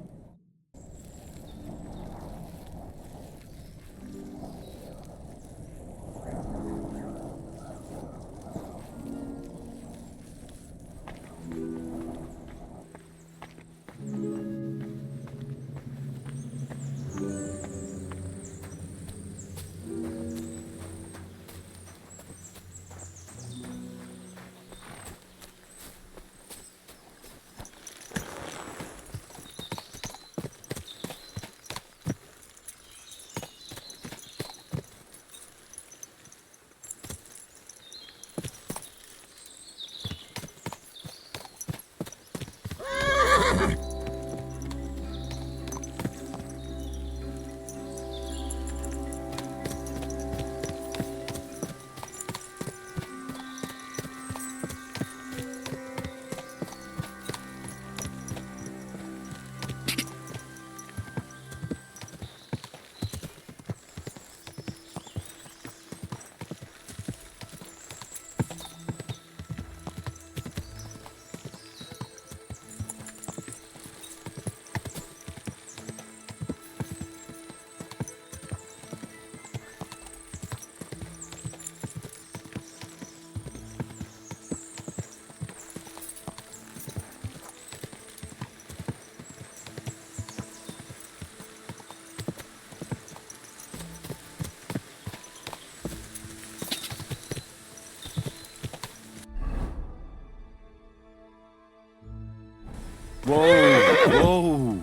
[SPEAKER 2] Whoa, whoa.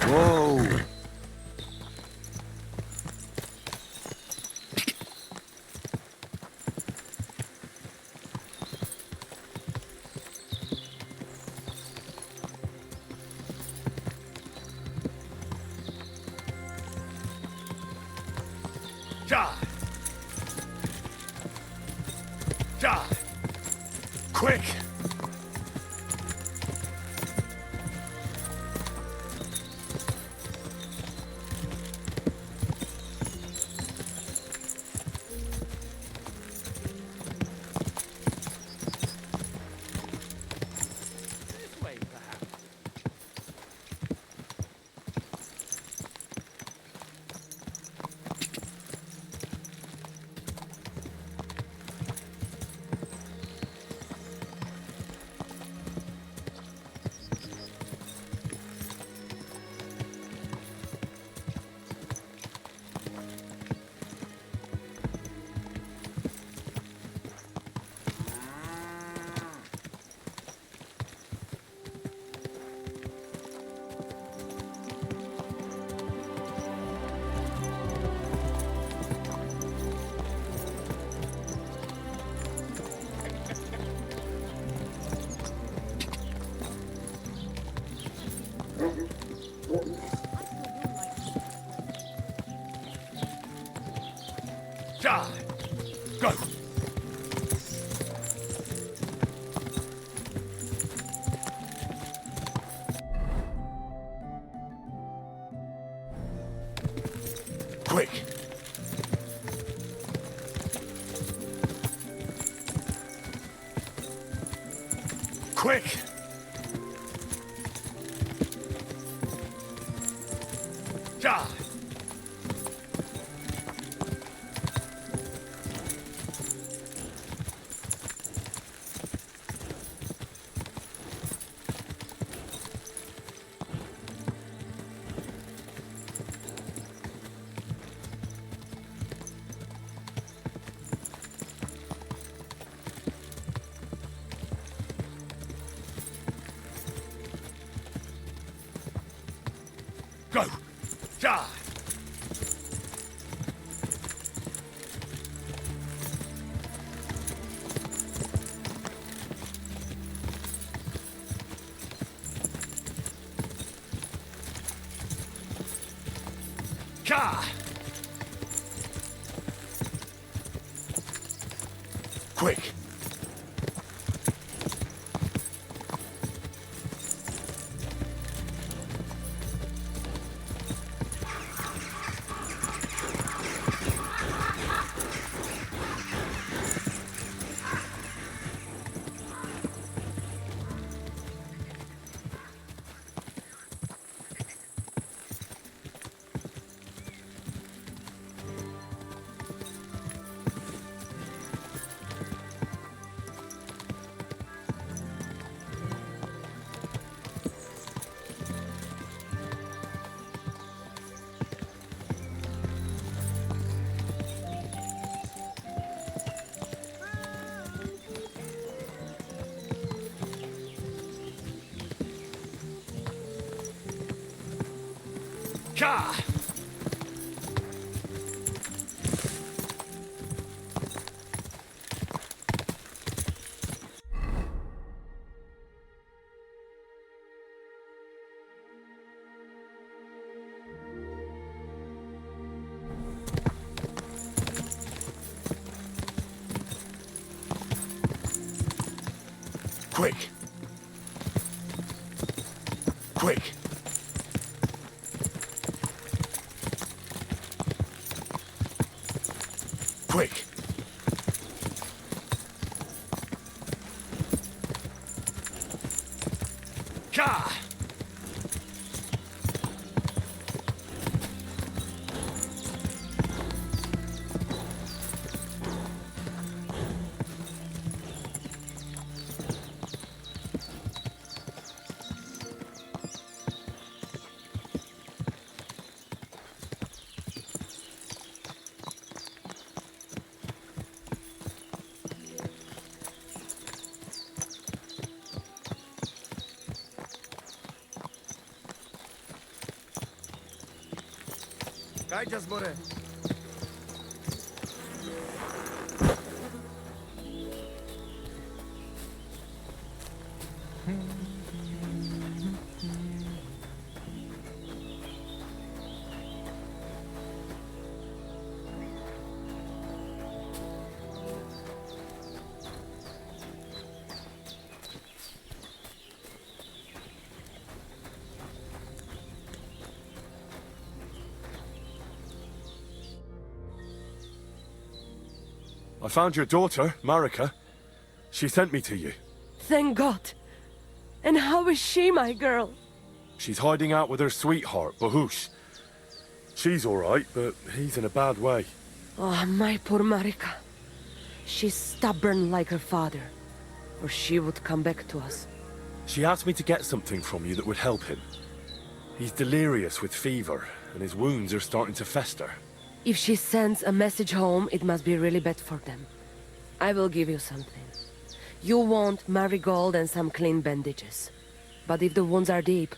[SPEAKER 2] Whoa. Quick! Go! Quick! Quick! Ja!
[SPEAKER 8] Ja! Ja! Quick! Ja! Quick! Quick! Quick! Ja! Kajdzia zborę!
[SPEAKER 9] I found your daughter, Marika. She sent me to you.
[SPEAKER 16] Thank God. And how is she, my girl?
[SPEAKER 9] She's hiding out with her sweetheart, Bahush. She's all right, but he's in a bad way.
[SPEAKER 16] Oh, my poor Marika. She's stubborn like her father, or she would come back to us.
[SPEAKER 9] She asked me to get something from you that would help him. He's delirious with fever, and his wounds are starting to fester.
[SPEAKER 16] If she sends a message home, it must be really bad for them. I will give you something. You want marigold and some clean bandages. But if the wounds are deep,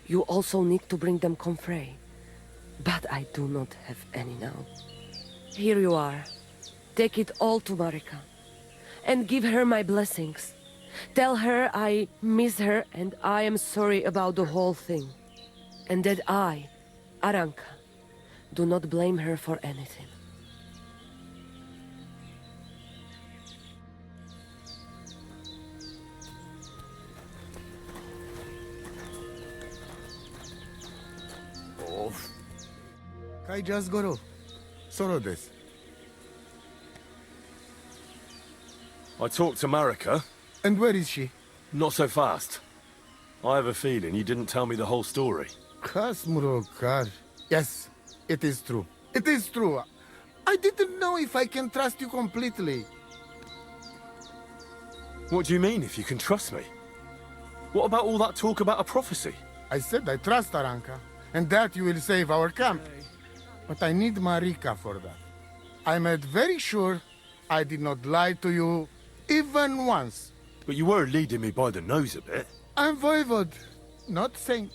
[SPEAKER 16] you also need to bring them comfrey. But I do not have any now. Here you are. Take it all to Marika. And give her my blessings. Tell her I miss her and I am sorry about the whole thing. And that I, Aranka, do not blame her for anything.
[SPEAKER 7] Kajdzia zgoro. Soro desu.
[SPEAKER 9] I talked to Marika.
[SPEAKER 7] And where is she?
[SPEAKER 9] Not so fast. I have a feeling you didn't tell me the whole story.
[SPEAKER 7] Kasmurokar. Yes, it is true. It is true. I didn't know if I can trust you completely.
[SPEAKER 9] What do you mean, if you can trust me? What about all that talk about a prophecy?
[SPEAKER 7] I said I trust Aranka, and that you will save our camp. But I need Marika for that. I made very sure I did not lie to you even once.
[SPEAKER 9] But you were leading me by the nose a bit.
[SPEAKER 7] I'm voivod, not saint.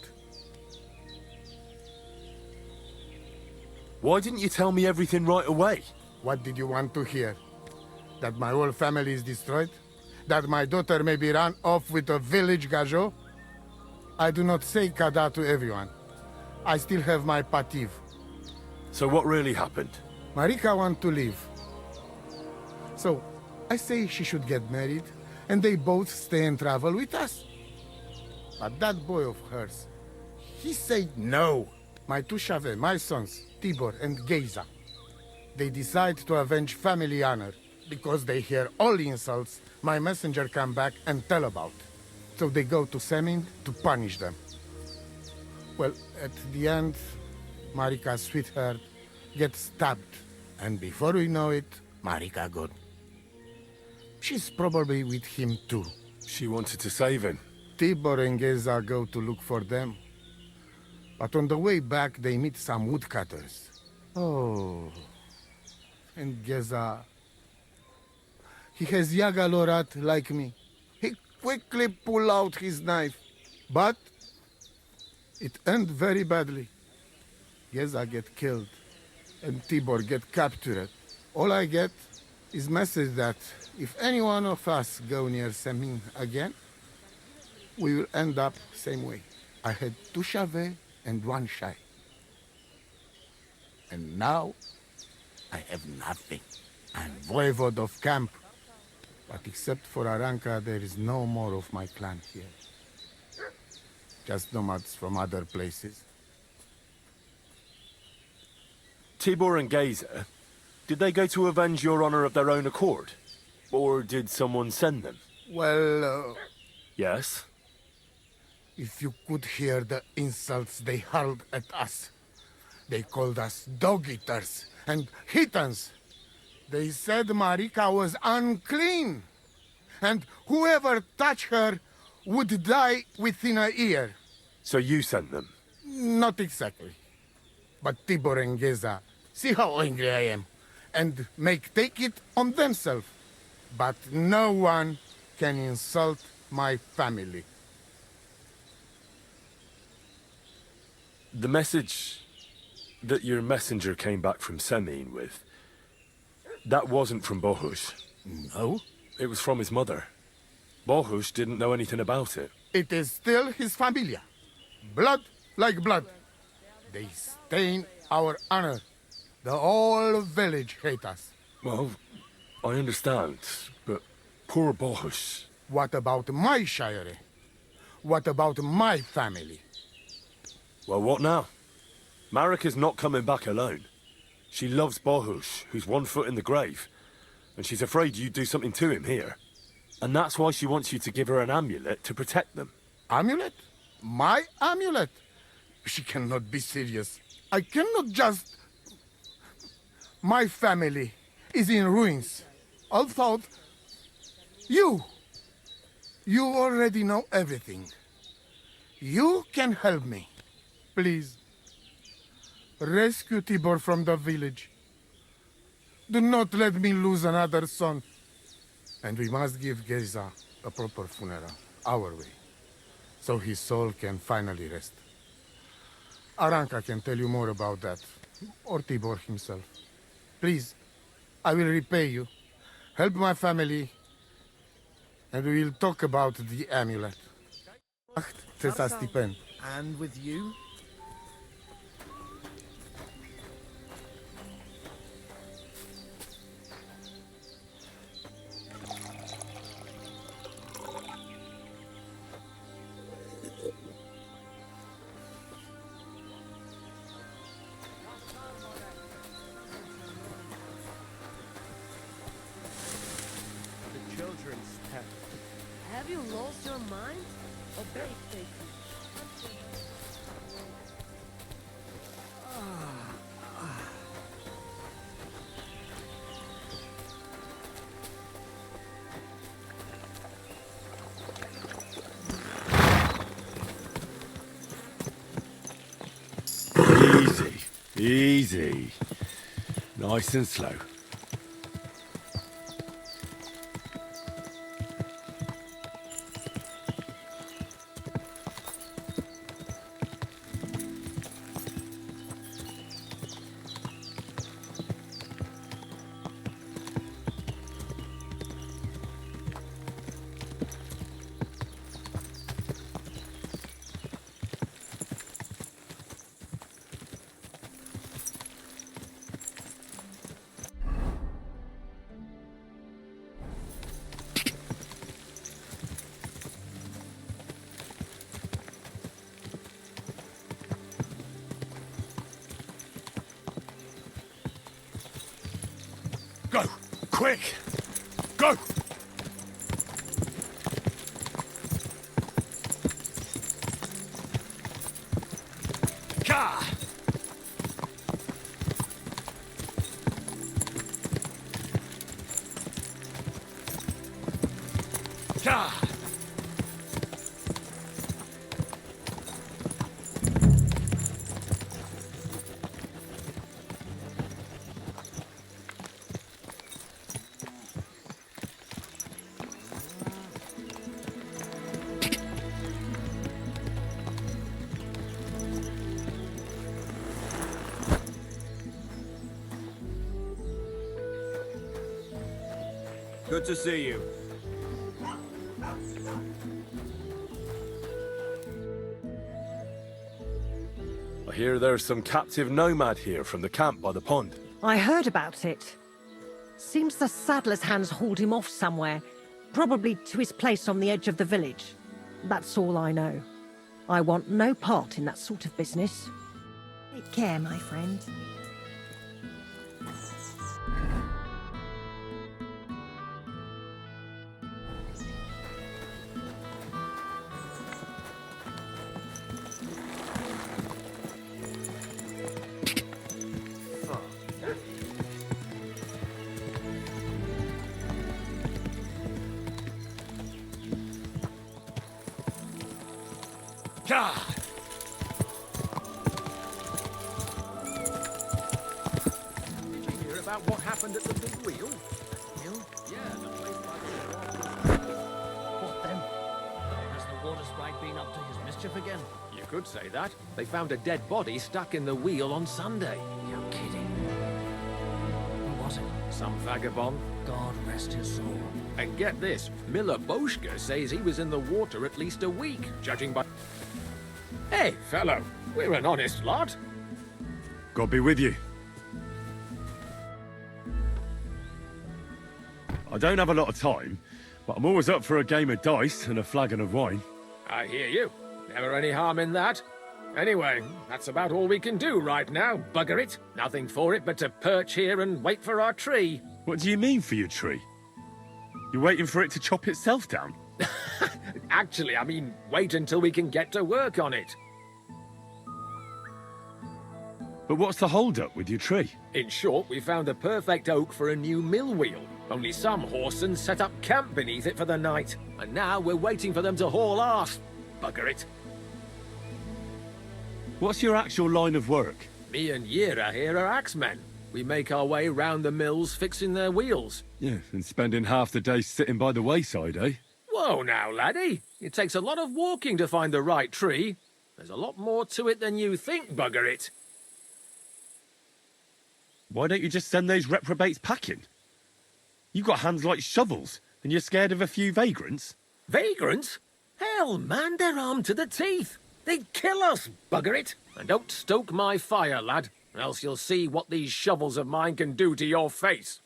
[SPEAKER 9] Why didn't you tell me everything right away?
[SPEAKER 7] What did you want to hear? That my whole family is destroyed? That my daughter may be run off with a village gajot? I do not say kada to everyone. I still have my pativ.
[SPEAKER 9] So what really happened?
[SPEAKER 7] Marika wants to leave. So, I say she should get married, and they both stay and travel with us. But that boy of hers, he said no. My two Chave, my sons, Tibor and Geza, they decide to avenge family honor, because they hear all insults my messenger come back and tell about. So they go to Semin to punish them. Well, at the end, Marika's sweetheart gets stabbed. And before we know it, Marika gone. She's probably with him too.
[SPEAKER 9] She wanted to save him.
[SPEAKER 7] Tibor and Geza go to look for them. But on the way back, they meet some woodcutters. Oh. And Geza... He has Yaga Lorat like me. He quickly pull out his knife. But it ends very badly. Geza get killed. And Tibor get captured. All I get is message that if any one of us go near Semin again, we will end up same way. I had 2 Chave and 1 Shai. And now, I have nothing. I'm voivode of camp. But except for Aranka, there is no more of my clan here. Just nomads from other places.
[SPEAKER 9] Tibor and Geza, did they go to avenge your honor of their own accord? Or did someone send them?
[SPEAKER 7] Well,
[SPEAKER 9] Yes?
[SPEAKER 7] if you could hear the insults they hurled at us. They called us dog-eaters and heathens. They said Marika was unclean. And whoever touched her would die within a year.
[SPEAKER 9] So you sent them?
[SPEAKER 7] Not exactly. But Tibor and Geza, see how angry I am, and take it on themselves. But no one can insult my family.
[SPEAKER 9] The message that your messenger came back from Semin with, that wasn't from Bohush.
[SPEAKER 7] No?
[SPEAKER 9] It was from his mother. Bohush didn't know anything about it.
[SPEAKER 7] It is still his familia. Blood like blood. They stain our honor. The whole village hate us.
[SPEAKER 9] Well, I understand, but poor Bohush.
[SPEAKER 7] What about my shire? What about my family?
[SPEAKER 9] Well, what now? Marika's not coming back alone. She loves Bohush, who's 1 foot in the grave. And she's afraid you'd do something to him here. And that's why she wants you to give her an amulet to protect them.
[SPEAKER 7] Amulet? My amulet? She cannot be serious. I cannot just... My family is in ruins. I thought... You already know everything. You can help me. Please. Rescue Tibor from the village. Do not let me lose another son. And we must give Geza a proper funeral, our way, so his soul can finally rest. Aranka can tell you more about that, or Tibor himself. Please, I will repay you. Help my family, and we will talk about the amulet.
[SPEAKER 17] And with you?
[SPEAKER 16] Have you lost your mind? Obey, Stacy.
[SPEAKER 9] Easy. Easy. Nice and slow.
[SPEAKER 2] Go! Quick! Go! Ka! Ka!
[SPEAKER 17] Good to see you.
[SPEAKER 9] I hear there's some captive nomad here from the camp by the pond.
[SPEAKER 18] I heard about it. Seems the saddler's hands hauled him off somewhere, probably to his place on the edge of the village. That's all I know. I want no part in that sort of business.
[SPEAKER 15] Take care, my friend.
[SPEAKER 2] Ka!
[SPEAKER 5] Did you hear about what happened at the big wheel? Mill? Yeah, the place by the
[SPEAKER 19] What then? Has the water sprite been up to his mischief again?
[SPEAKER 5] You could say that. They found a dead body stuck in the wheel on Sunday.
[SPEAKER 19] You're kidding. Who was it?
[SPEAKER 5] Some vagabond.
[SPEAKER 19] God rest his soul.
[SPEAKER 5] And get this, Miller Boschke says he was in the water at least a week, judging by... Hey, fellow, we're an honest lot.
[SPEAKER 9] God be with you. I don't have a lot of time, but I'm always up for a game of dice and a flagon of wine.
[SPEAKER 5] I hear you. Never any harm in that. Anyway, that's about all we can do right now, bugger it. Nothing for it but to perch here and wait for our tree.
[SPEAKER 9] What do you mean for your tree? You're waiting for it to chop itself down?
[SPEAKER 5] Actually, I mean, wait until we can get to work on it.
[SPEAKER 9] But what's the hold-up with your tree?
[SPEAKER 5] In short, we found the perfect oak for a new mill wheel. Only some horsens set up camp beneath it for the night. And now we're waiting for them to haul arse. Bugger it.
[SPEAKER 9] What's your actual line of work?
[SPEAKER 5] Me and Yira here are axemen. We make our way round the mills fixing their wheels.
[SPEAKER 9] Yeah, and spending half the day sitting by the wayside, eh?
[SPEAKER 5] Whoa now, laddie. It takes a lot of walking to find the right tree. There's a lot more to it than you think, bugger it.
[SPEAKER 9] Why don't you just send those reprobates packing? You've got hands like shovels, and you're scared of a few vagrants?
[SPEAKER 5] Vagrants? Hell, man, they're armed to the teeth. They'd kill us, bugger it. And don't stoke my fire, lad, or else you'll see what these shovels of mine can do to your face.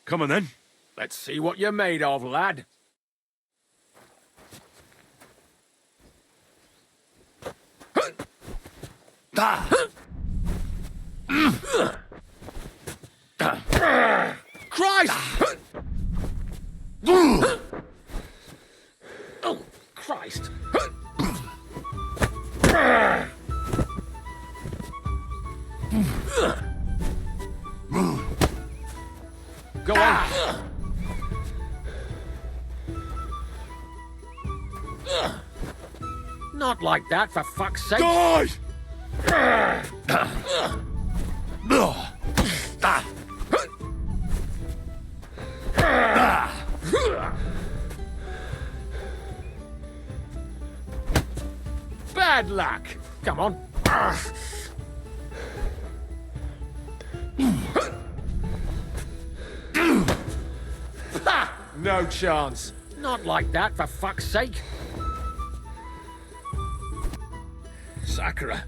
[SPEAKER 9] Come on, then.
[SPEAKER 5] Let's see what you're made of, lad. Christ! Oh, Christ! Go on! Not like that, for fuck's sake!
[SPEAKER 9] Die!
[SPEAKER 5] Bad luck! Come on. No chance. Not like that, for fuck's sake. Sakura,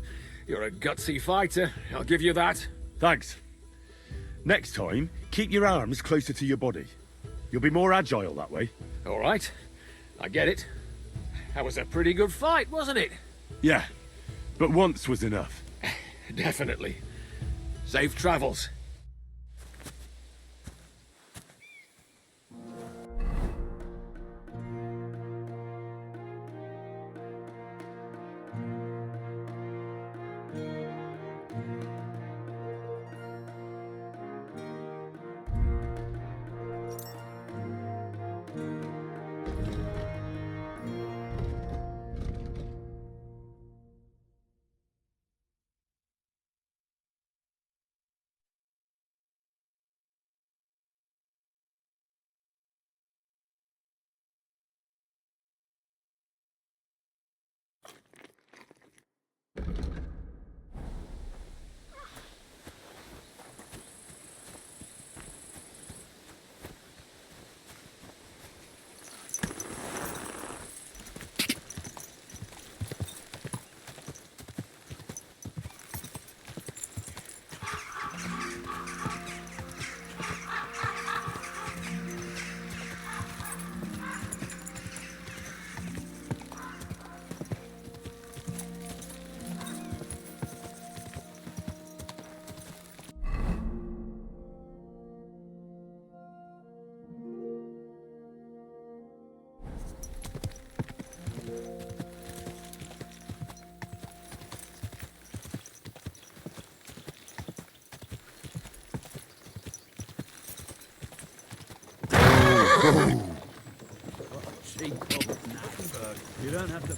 [SPEAKER 5] you're a gutsy fighter. I'll give you that.
[SPEAKER 9] Thanks. Next time, keep your arms closer to your body. You'll be more agile that way.
[SPEAKER 5] All right. I get it. That was a pretty good fight, wasn't it?
[SPEAKER 9] Yeah, but once was enough.
[SPEAKER 5] Definitely. Safe travels.
[SPEAKER 19] You don't have to.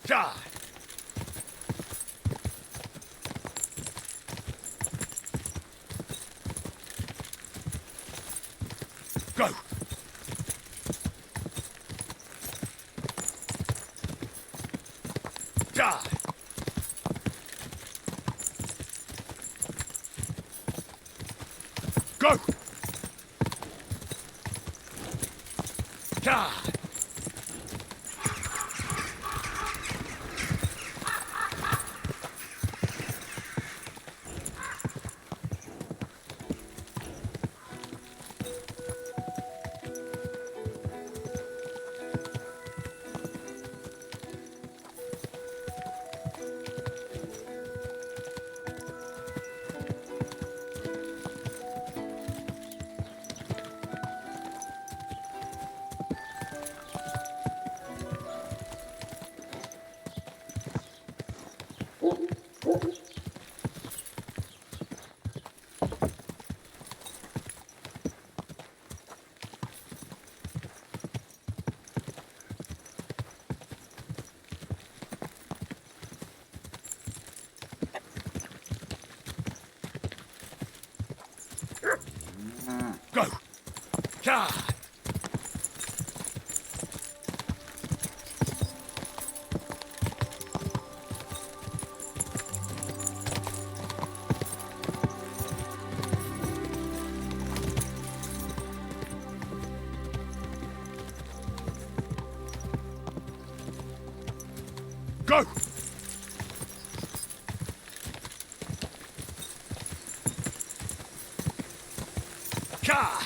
[SPEAKER 2] Die! Go! Die! Go! Die! Go! Die! Go! Ka!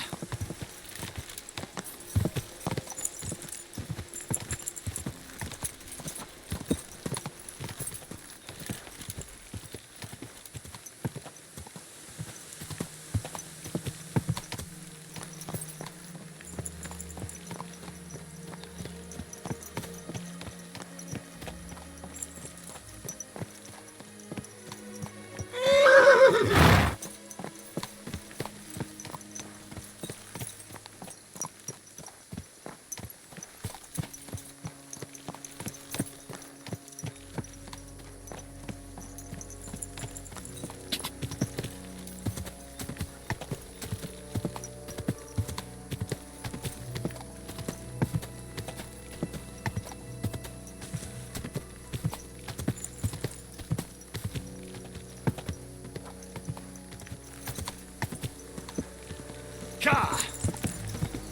[SPEAKER 2] Ka!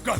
[SPEAKER 2] Go!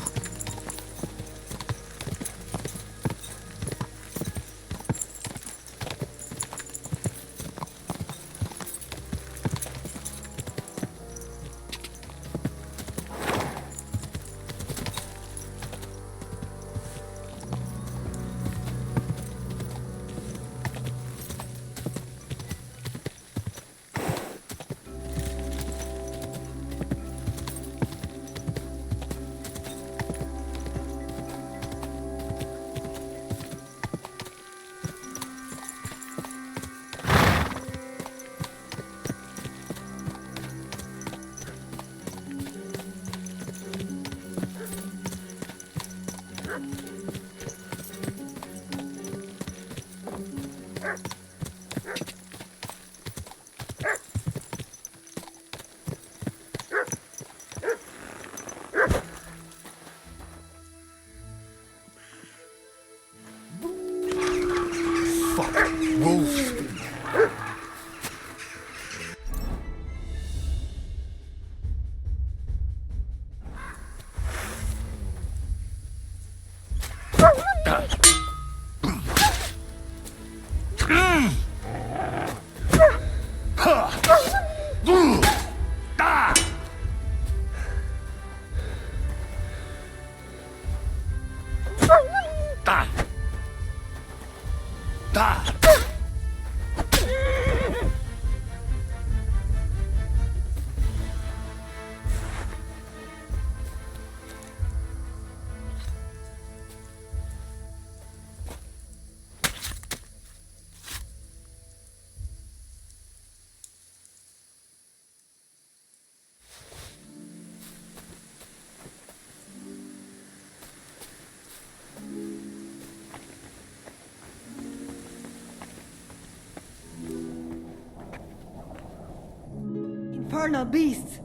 [SPEAKER 15] infernal beasts!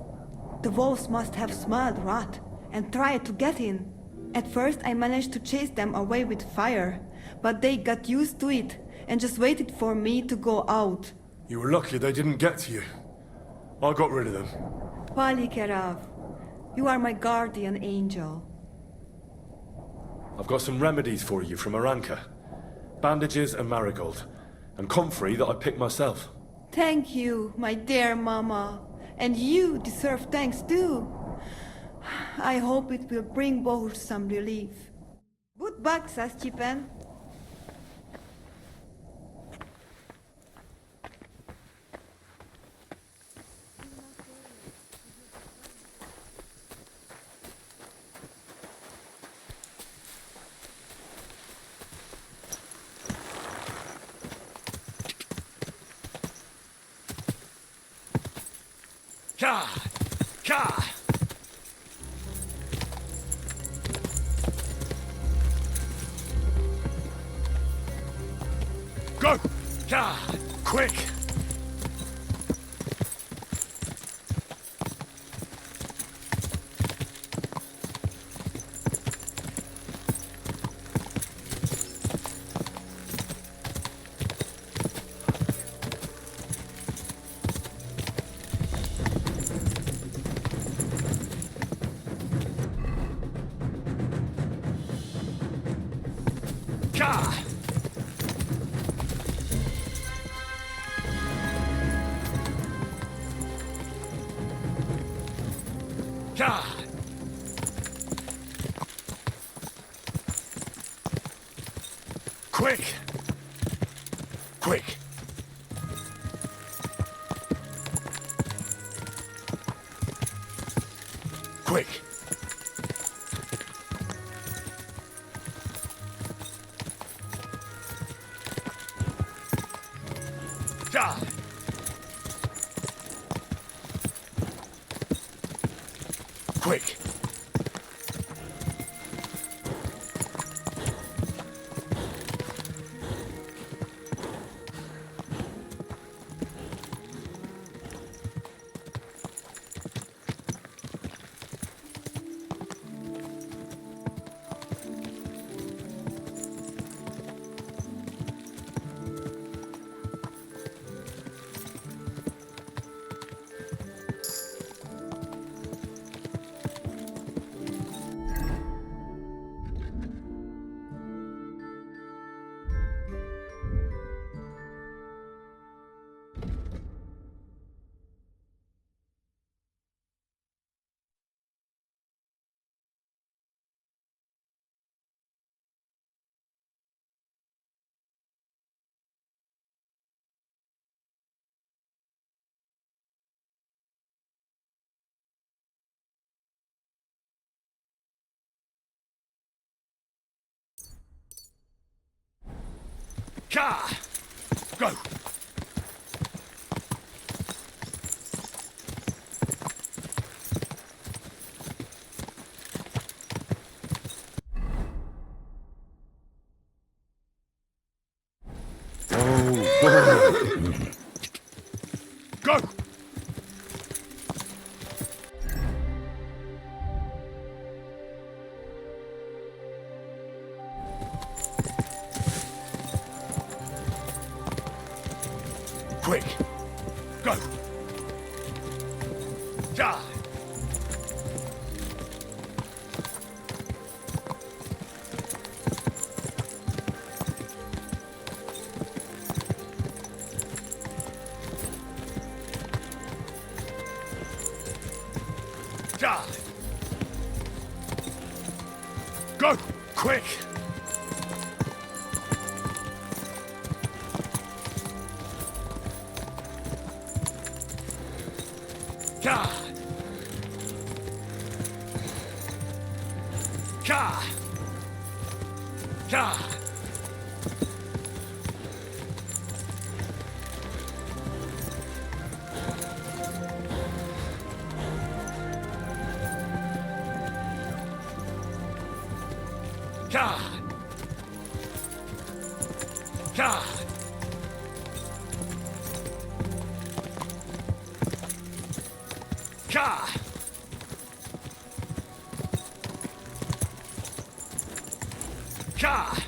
[SPEAKER 15] The wolves must have smelled rot and tried to get in. At first I managed to chase them away with fire, but they got used to it and just waited for me to go out.
[SPEAKER 9] You were lucky they didn't get to you. I got rid of them.
[SPEAKER 15] Palikerav, you are my guardian angel.
[SPEAKER 9] I've got some remedies for you from Aranka. Bandages and marigold. And comfrey that I picked myself.
[SPEAKER 15] Thank you, my dear mama. And you deserve thanks too. I hope it will bring Bohush some relief. Good luck, Sastipen.
[SPEAKER 2] Ka! Ka! Go! Ka! Quick! Ka! Ka! Quick! Quick! Quick! Ka! Quick! Ka! Go! Go! Quick! Go! Ja! Ja! Go! Quick! Ka! Ka! Ka! Ka! Ka!
[SPEAKER 9] Ka! Ka!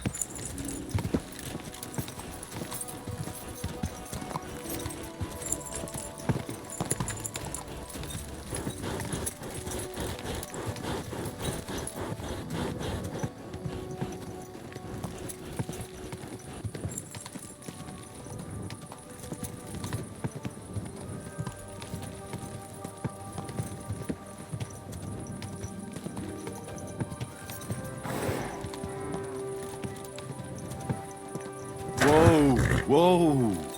[SPEAKER 9] Whoa! Whoa!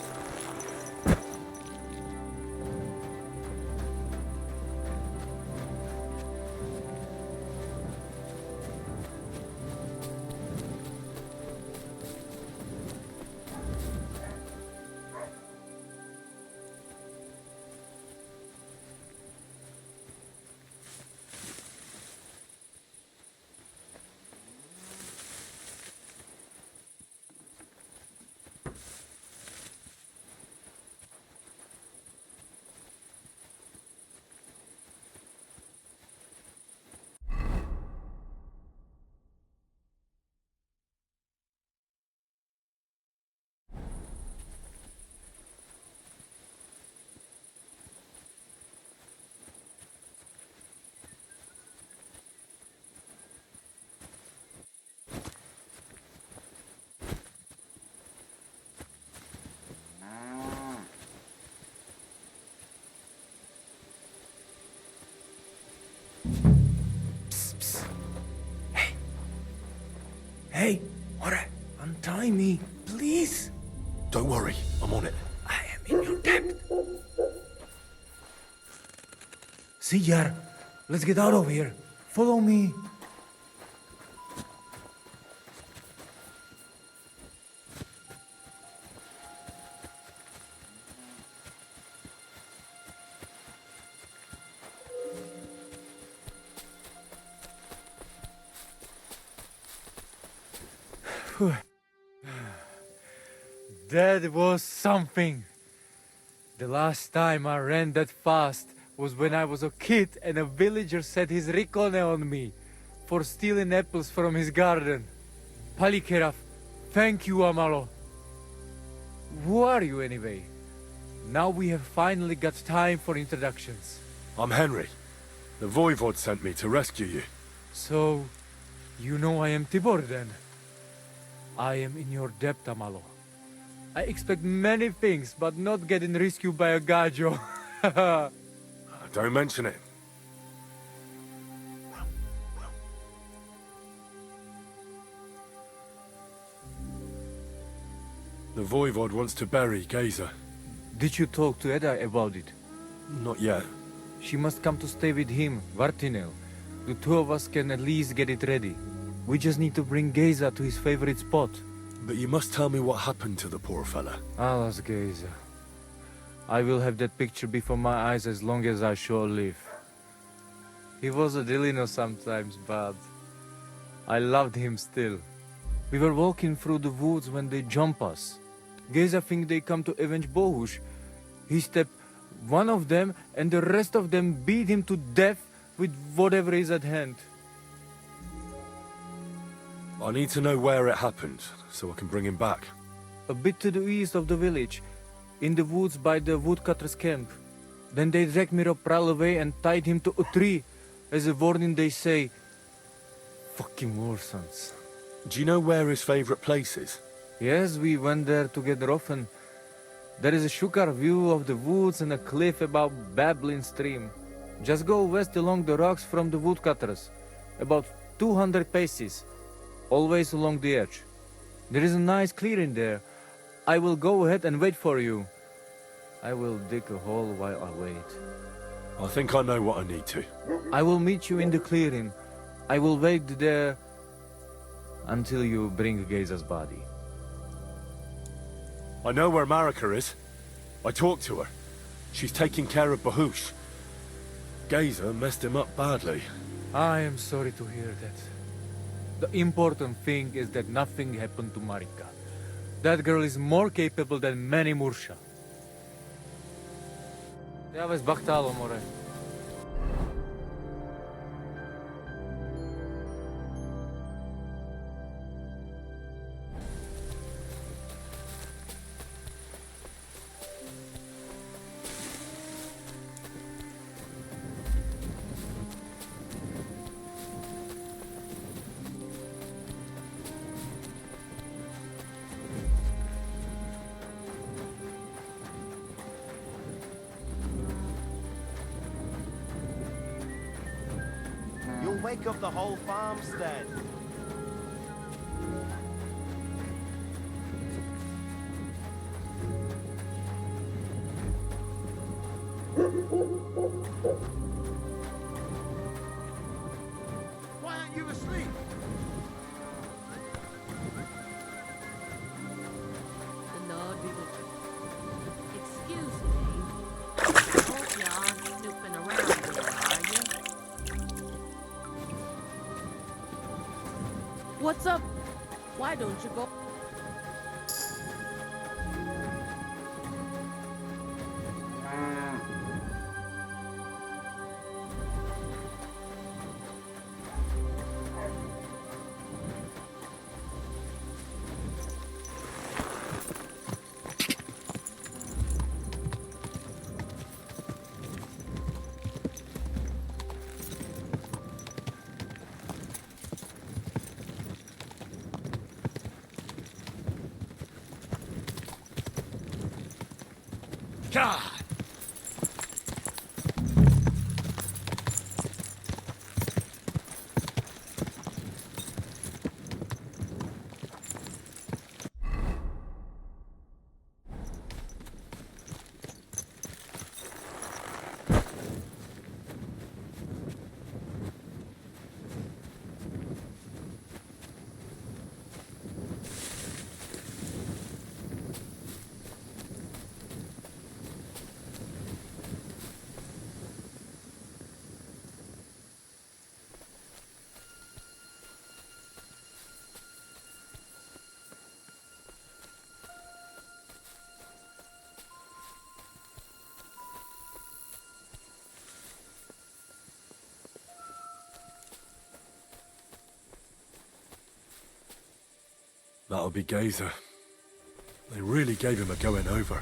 [SPEAKER 11] Hey, Ore, untie me, please.
[SPEAKER 9] Don't worry, I'm on it.
[SPEAKER 11] I am in your debt. See, Yar, let's get out of here. Follow me. That was something. The last time I ran that fast was when I was a kid and a villager set his ricone on me for stealing apples from his garden. Palikeraf, thank you, Amalo. Who are you anyway? Now we have finally got time for introductions.
[SPEAKER 9] I'm Henry. The Voivod sent me to rescue you.
[SPEAKER 11] So, you know I am Tibor then? I am in your debt, Amalo. I expect many things, but not getting rescued by a gajo.
[SPEAKER 9] Don't mention it. The Voivod wants to bury Geza.
[SPEAKER 11] Did you talk to Edda about it?
[SPEAKER 9] Not yet.
[SPEAKER 11] She must come to stay with him, Vartinel. The two of us can at least get it ready. We just need to bring Geza to his favorite spot.
[SPEAKER 9] But you must tell me what happened to the poor fella.
[SPEAKER 11] Alas, Geza. I will have that picture before my eyes as long as I shall live. He was a Delino sometimes, but I loved him still. We were walking through the woods when they jump us. Geza think they come to avenge Bohush. He stepped one of them and the rest of them beat him to death with whatever is at hand.
[SPEAKER 9] I need to know where it happened, so I can bring him back.
[SPEAKER 11] A bit to the east of the village, in the woods by the woodcutter's camp. Then they dragged Miropral away and tied him to a tree. As a warning they say, fucking warsons.
[SPEAKER 9] Do you know where his favorite place is?
[SPEAKER 11] Yes, we went there together often. There is a shukar view of the woods and a cliff above babbling stream. Just go west along the rocks from the woodcutters. About 200 paces. Always along the edge. There is a nice clearing there. I will go ahead and wait for you. I will dig a hole while I wait.
[SPEAKER 9] I think I know what I need to.
[SPEAKER 11] I will meet you in the clearing. I will wait there until you bring Geza's body.
[SPEAKER 9] I know where Marika is. I talked to her. She's taking care of Bahush. Geza messed him up badly.
[SPEAKER 11] I am sorry to hear that. The important thing is that nothing happened to Marika. That girl is more capable than many Mursha. Ja, was bachtalo, more.
[SPEAKER 14] wake up the whole farmstead.
[SPEAKER 8] Why aren't you asleep?
[SPEAKER 20] Excuse me. I hope you aren't snooping around here, are you? What's up? Why don't you go?
[SPEAKER 2] God!
[SPEAKER 9] That'll be Gazer. They really gave him a going over.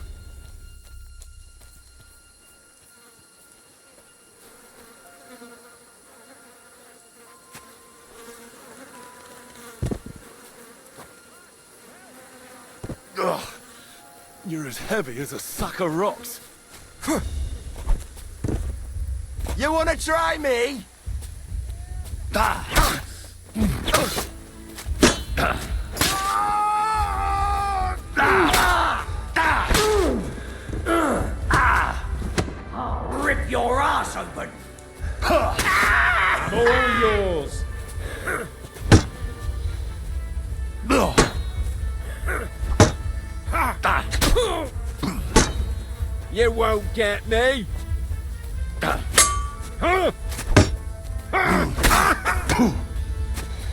[SPEAKER 2] Ugh! You're as heavy as a sack of rocks.
[SPEAKER 8] You wanna try me?
[SPEAKER 19] Rip your ass open!
[SPEAKER 12] I'm all yours.
[SPEAKER 5] You won't get me!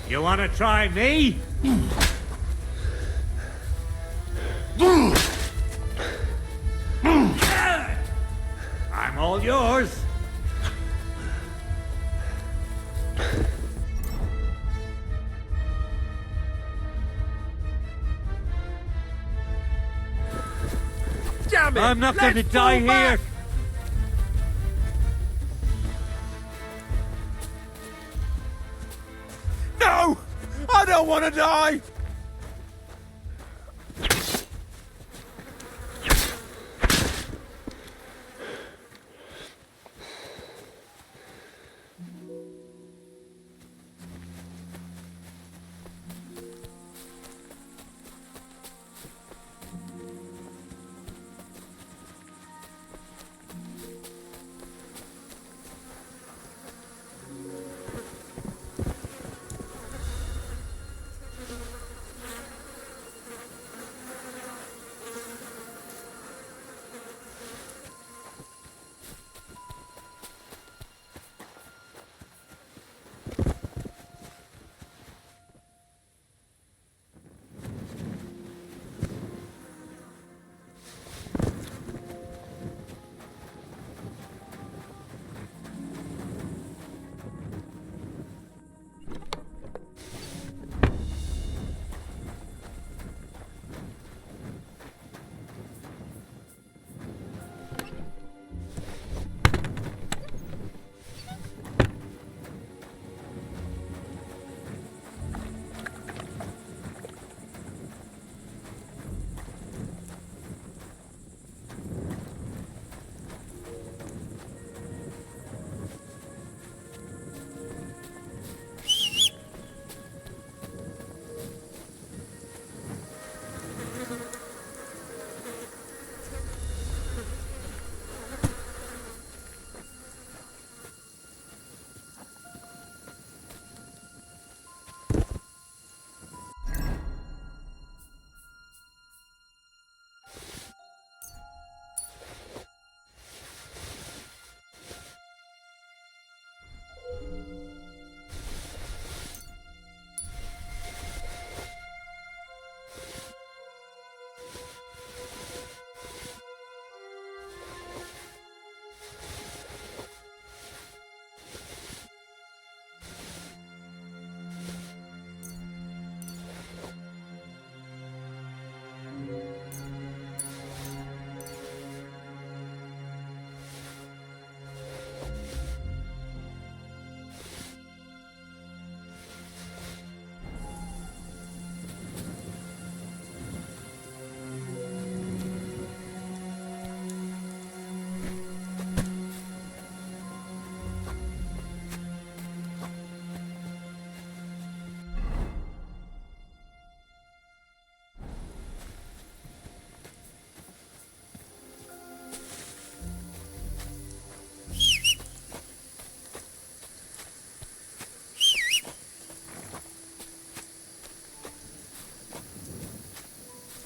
[SPEAKER 12] You wanna try me? I'm all yours.
[SPEAKER 5] Damn it!
[SPEAKER 12] I'm not going to
[SPEAKER 5] Let's
[SPEAKER 12] die
[SPEAKER 5] fall back!
[SPEAKER 12] here.
[SPEAKER 5] No! I don't want to die!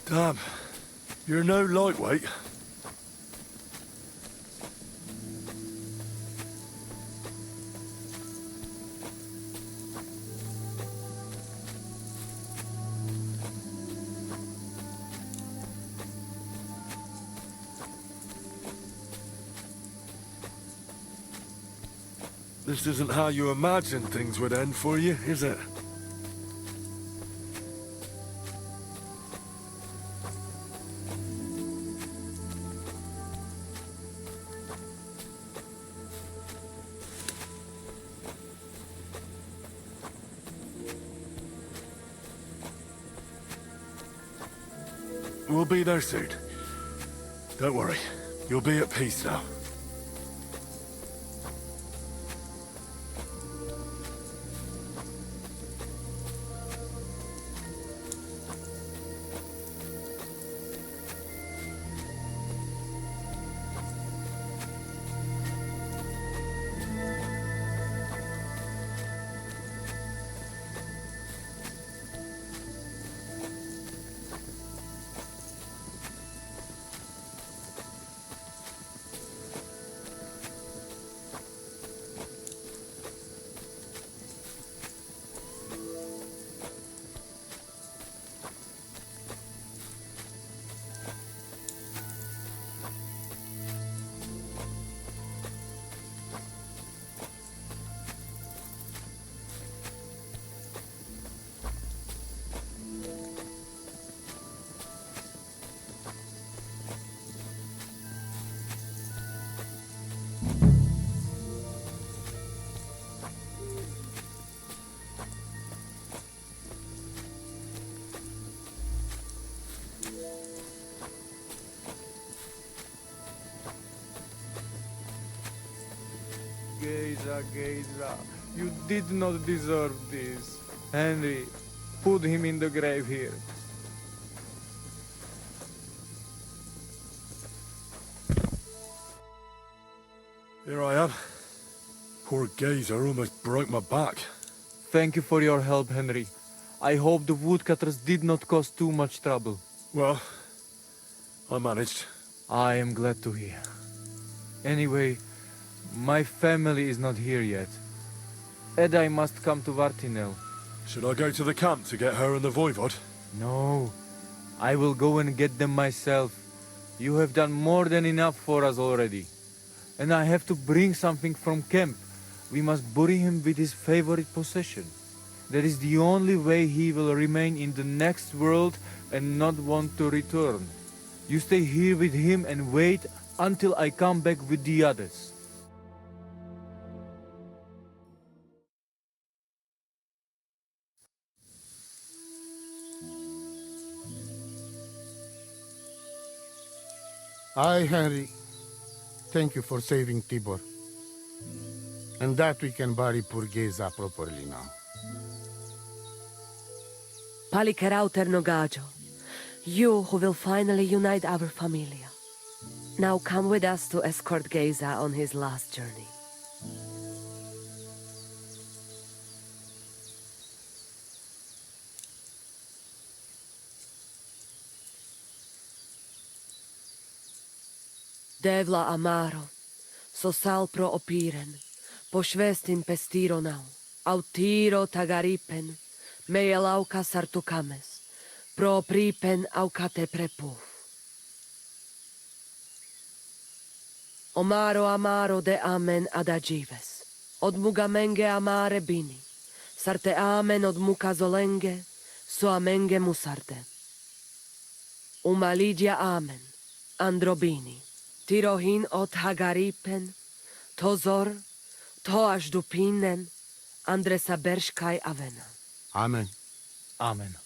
[SPEAKER 9] Damn. You're no lightweight. This isn't how you imagined things would end for you, is it? We'll be there soon. Don't worry. You'll be at peace now.
[SPEAKER 21] Geza, you did not deserve this. Henry, put him in the grave here.
[SPEAKER 9] Here I am. Poor Gazer almost broke my back.
[SPEAKER 21] Thank you for your help, Henry. I hope the woodcutters did not cause too much trouble.
[SPEAKER 9] Well, I managed.
[SPEAKER 21] I am glad to hear. Anyway, my family is not here yet. Edai must come to Vartinel.
[SPEAKER 9] Should I go to the camp to get her and the voivod?
[SPEAKER 21] No, I will go and get them myself. You have done more than enough for us already. And I have to bring something from camp. We must bury him with his favorite possession. That is the only way he will remain in the next world and not want to return. You stay here with him and wait until I come back with the others.
[SPEAKER 7] I, Henry, thank you for saving Tibor. And that we can bury poor Geza properly now.
[SPEAKER 16] Palikerauter Nogajo, you who will finally unite our familia. Now come with us to escort Geza on his last journey. Devla amaro, so sal pro opiren, po švestin pestironau, autiro tagaripen, mejelauka sartukames, pro pripen aukate prepuf. Omaro amaro de amen adagives, od mugamenge amare bini, sarte amen od muka zolenge, so amenge musarte. Umalidia amen, androbini. Tirohin od Hagaripen, Tozor, Toaš Dupinen, Andresa Berškaj Avena.
[SPEAKER 7] Amen.
[SPEAKER 21] Amen.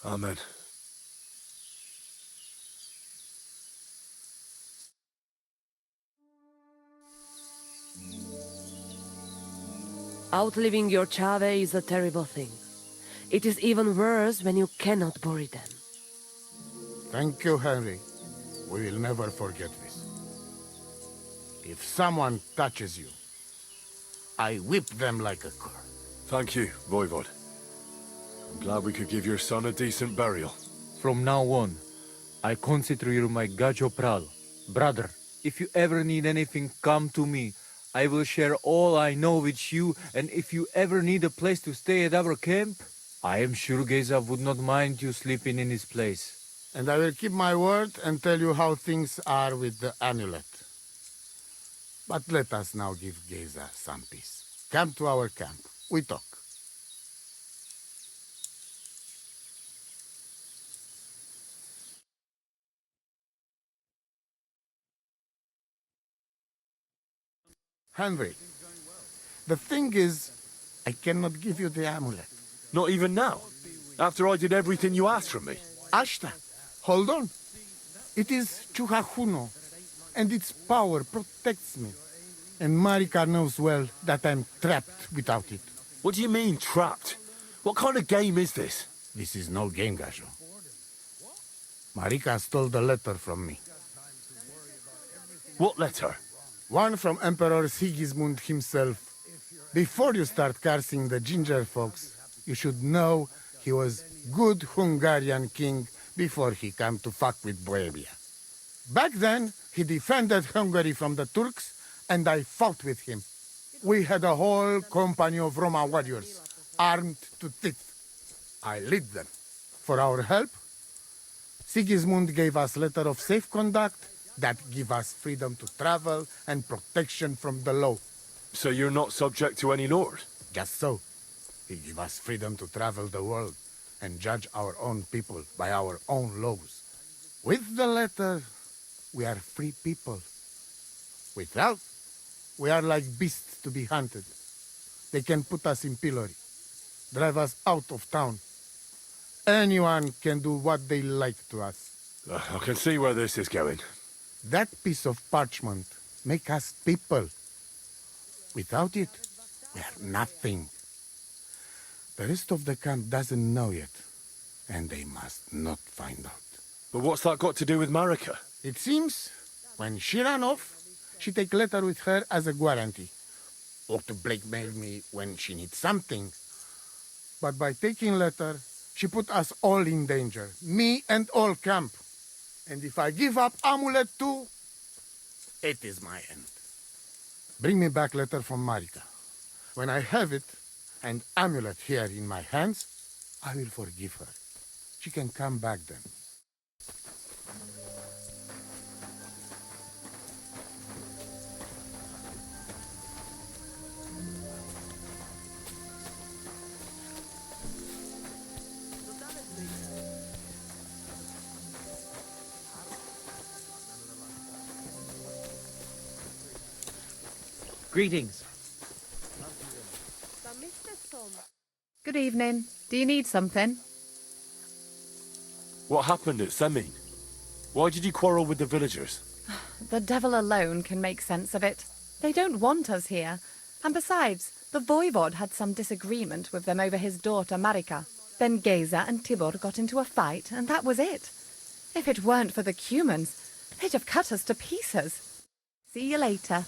[SPEAKER 9] Amen.
[SPEAKER 16] Outliving your chave is a terrible thing. It is even worse when you cannot bury them.
[SPEAKER 7] Thank you, Henry. We will never forget this. If someone touches you, I whip them like a cur.
[SPEAKER 9] Thank you, Voivod. I'm glad we could give your son a decent burial.
[SPEAKER 21] From now on, I consider you my Gajo Pral. Brother, if you ever need anything, come to me. I will share all I know with you, and if you ever need a place to stay at our camp, I am sure Geza would not mind you sleeping in his place.
[SPEAKER 7] And I will keep my word and tell you how things are with the amulet. But let us now give Geza some peace. Come to our camp. We talk. Henry, the thing is, I cannot give you the amulet.
[SPEAKER 9] Not even now? After I did everything you asked from me?
[SPEAKER 7] Ashta, hold on. It is Chuhajuno, and its power protects me. And Marika knows well that I'm trapped without it.
[SPEAKER 9] What do you mean, trapped? What kind of game is this?
[SPEAKER 7] This is no game, Gajo. Marika stole the letter from me.
[SPEAKER 9] What letter?
[SPEAKER 7] One from Emperor Sigismund himself. Before you start cursing the ginger folks, you should know he was good Hungarian king before he came to fuck with Bohemia. Back then, he defended Hungary from the Turks, and I fought with him. We had a whole company of Roma warriors, armed to teeth. I lead them. For our help, Sigismund gave us letter of safe conduct that give us freedom to travel and protection from the law.
[SPEAKER 9] So you're not subject to any lord?
[SPEAKER 7] Just so. He give us freedom to travel the world and judge our own people by our own laws. With the letter, we are free people. Without, we are like beasts to be hunted. They can put us in pillory, drive us out of town. Anyone can do what they like to us.
[SPEAKER 9] I can see where this is going.
[SPEAKER 7] That piece of parchment make us people. Without it, we are nothing. The rest of the camp doesn't know yet, and they must not find out.
[SPEAKER 9] But what's that got to do with Marika?
[SPEAKER 7] It seems, when she ran off, she take letter with her as a guarantee, or to blackmail me when she needs something. But by taking letter, she put us all in danger, me and all camp. And if I give up amulet too, it is my end. Bring me back letter from Marika. When I have it, and amulet here in my hands, I will forgive her. She can come back then.
[SPEAKER 4] Greetings.
[SPEAKER 22] Good evening. Do you need something?
[SPEAKER 9] What happened at Semin? Why did you quarrel with the villagers?
[SPEAKER 22] The devil alone can make sense of it. They don't want us here. And besides, the voivod had some disagreement with them over his daughter Marika. Then Geza and Tibor got into a fight, and that was it. If it weren't for the Cumans, they'd have cut us to pieces. See you later.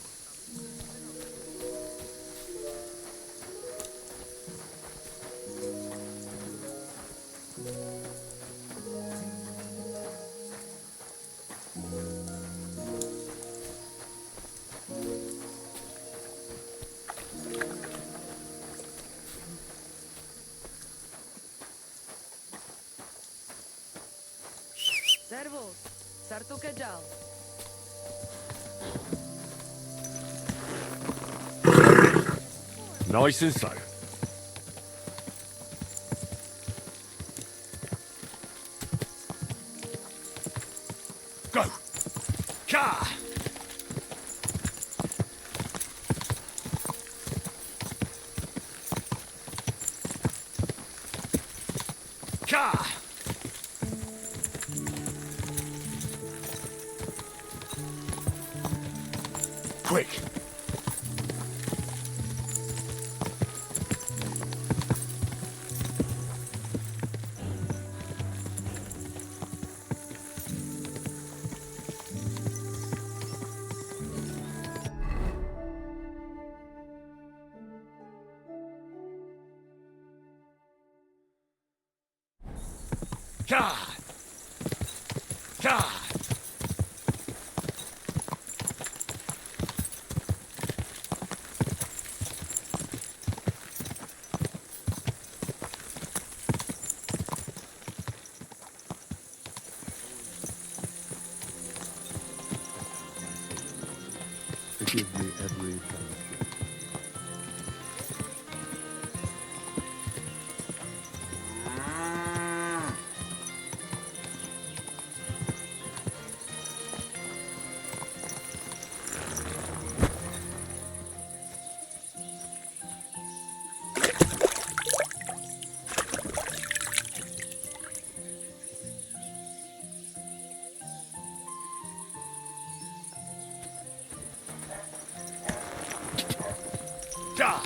[SPEAKER 16] Servus, sartuke jal.
[SPEAKER 9] Nice and slow. Go! Ka! Ka! Quick!
[SPEAKER 2] God! God!
[SPEAKER 9] Forgive me every transgression.
[SPEAKER 2] God!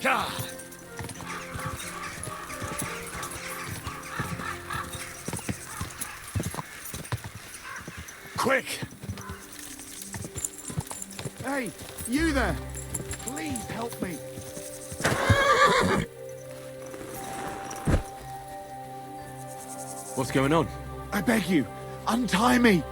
[SPEAKER 2] God! Quick!
[SPEAKER 7] Hey, you there! Please help me.
[SPEAKER 2] What's going on?
[SPEAKER 7] I beg you, untie me.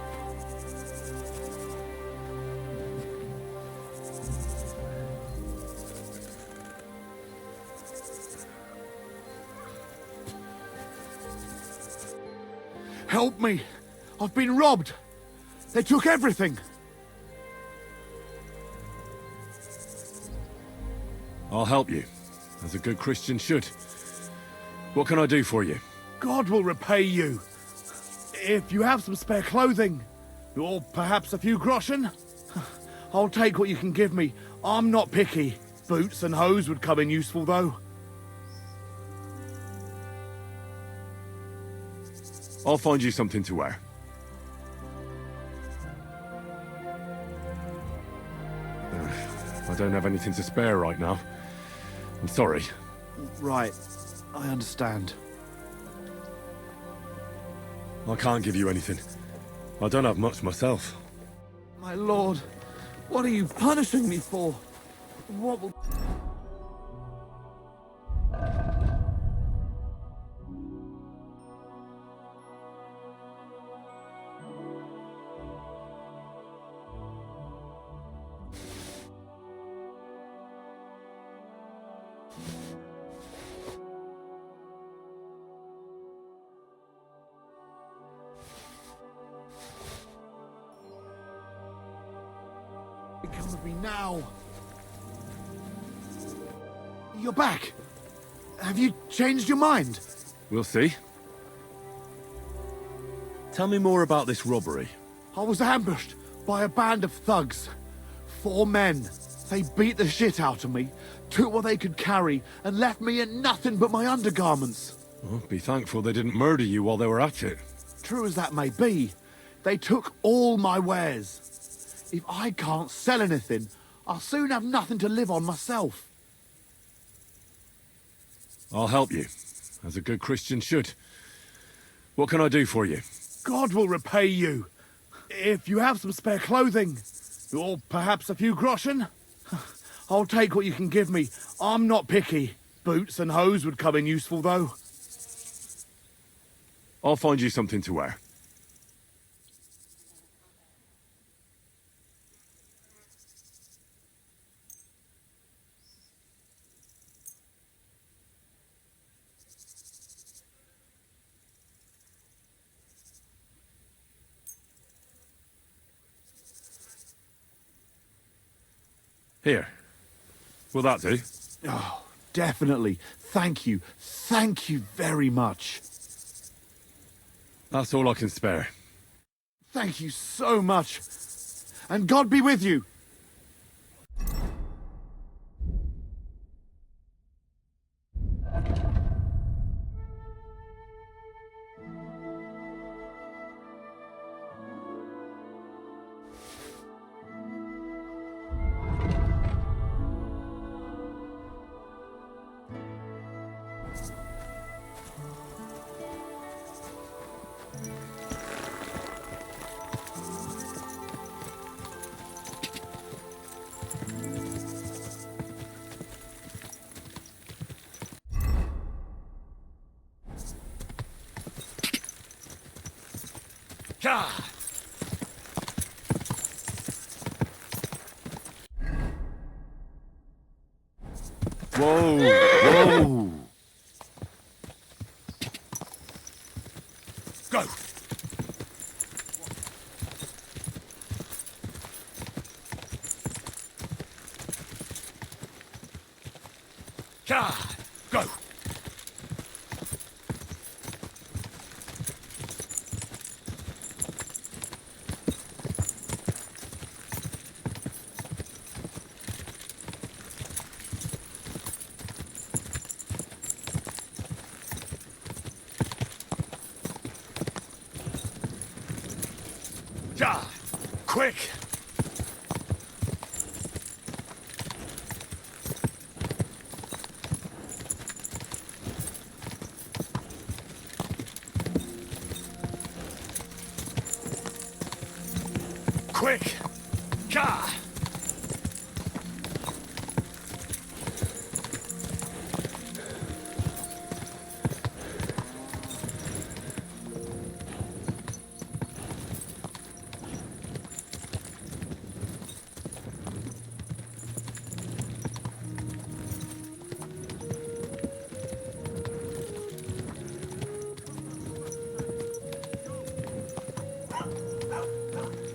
[SPEAKER 7] Help me. I've been robbed. They took everything.
[SPEAKER 2] I'll help you, as a good Christian should. What can I do for you?
[SPEAKER 7] God will repay you. If you have some spare clothing, or perhaps a few groschen, I'll take what you can give me. I'm not picky. Boots and hose would come in useful, though.
[SPEAKER 2] I'll find you something to wear. I don't have anything to spare right now. I'm sorry.
[SPEAKER 7] Right. I understand.
[SPEAKER 2] I can't give you anything. I don't have much myself.
[SPEAKER 7] My lord, what are you punishing me for? What will... Come with me now. You're back. Have you changed your mind?
[SPEAKER 2] We'll see. Tell me more about this robbery.
[SPEAKER 7] I was ambushed by a band of thugs. 4 men. They beat the shit out of me, took what they could carry, and left me in nothing but my undergarments.
[SPEAKER 2] Well, be thankful they didn't murder you while they were at it.
[SPEAKER 7] True as that may be, they took all my wares. If I can't sell anything, I'll soon have nothing to live on myself.
[SPEAKER 2] I'll help you, as a good Christian should. What can I do for you?
[SPEAKER 7] God will repay you. If you have some spare clothing, or perhaps a few groschen, I'll take what you can give me. I'm not picky. Boots and hose would come in useful, though.
[SPEAKER 2] I'll find you something to wear. Here. Will that do?
[SPEAKER 7] Oh, definitely. Thank you. Thank you very much.
[SPEAKER 2] That's all I can spare.
[SPEAKER 7] Thank you so much. And God be with you.
[SPEAKER 5] God!
[SPEAKER 2] Whoa! Whoa!
[SPEAKER 5] Go! God! Go! God! Quick! Quick! God!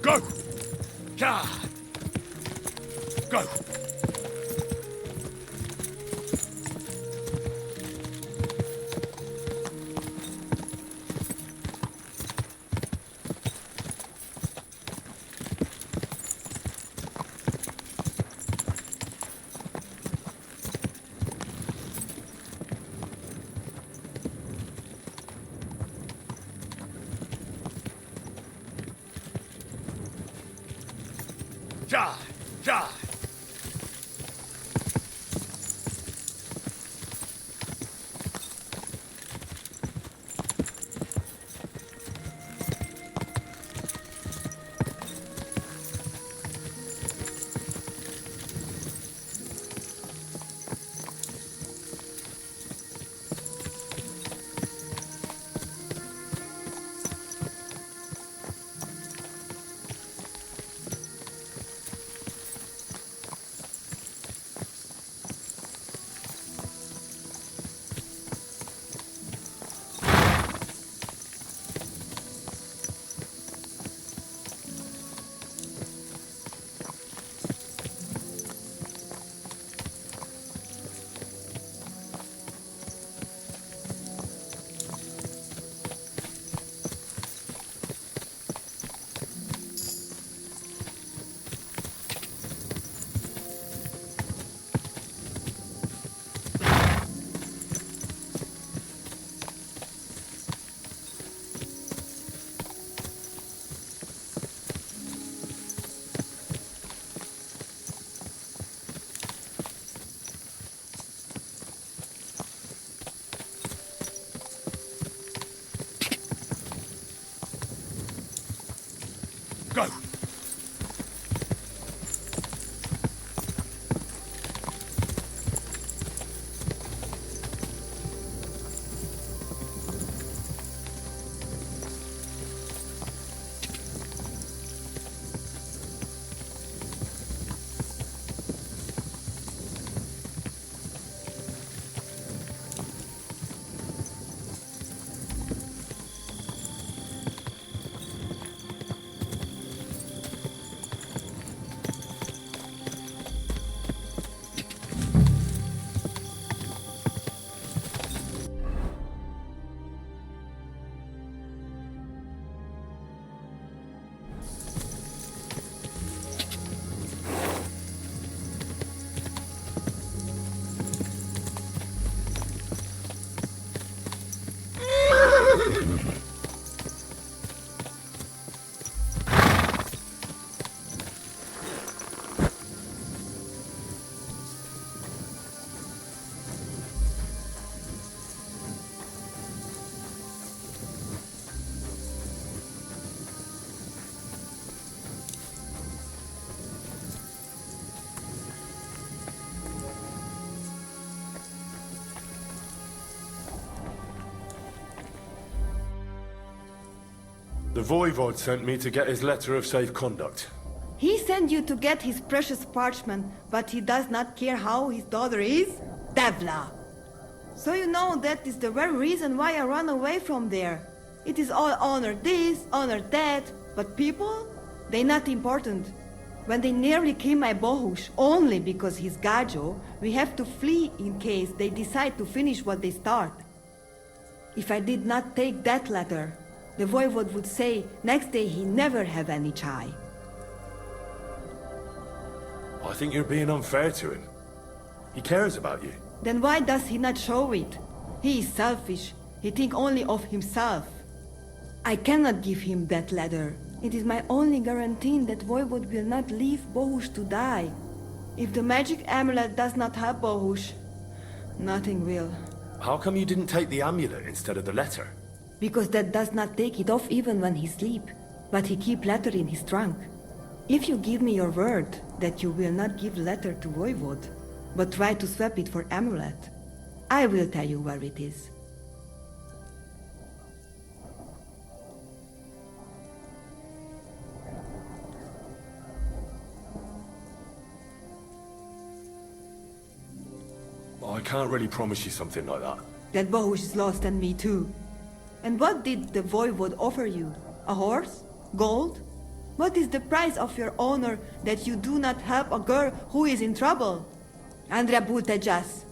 [SPEAKER 5] Go! God! Go!
[SPEAKER 9] The Voivod sent me to get his letter of safe conduct.
[SPEAKER 15] He sent you to get his precious parchment, but he does not care how his daughter is? Devla! So you know that is the very reason why I run away from there. It is all honor this, honor that, but people? They not important. When they nearly kill my Bohush only because he's Gajo, we have to flee in case they decide to finish what they start. If I did not take that letter, the Voivod would say next day he never have any chai.
[SPEAKER 9] I think you're being unfair to him. He cares about you.
[SPEAKER 15] Then why does he not show it? He is selfish. He think only of himself. I cannot give him that letter. It is my only guarantee that Voivod will not leave Bohush to die. If the magic amulet does not help Bohush, nothing will.
[SPEAKER 9] How come you didn't take the amulet instead of the letter?
[SPEAKER 15] Because that does not take it off even when he sleep, but he keep letter in his trunk. If you give me your word that you will not give letter to Voivod, but try to swap it for amulet, I will tell you where it is.
[SPEAKER 9] I can't really promise you something like that.
[SPEAKER 15] That Bohush is lost and me too. And what did the Voivod offer you? A horse? Gold? What is the price of your honor that you do not help a girl who is in trouble? Andrea Butejas.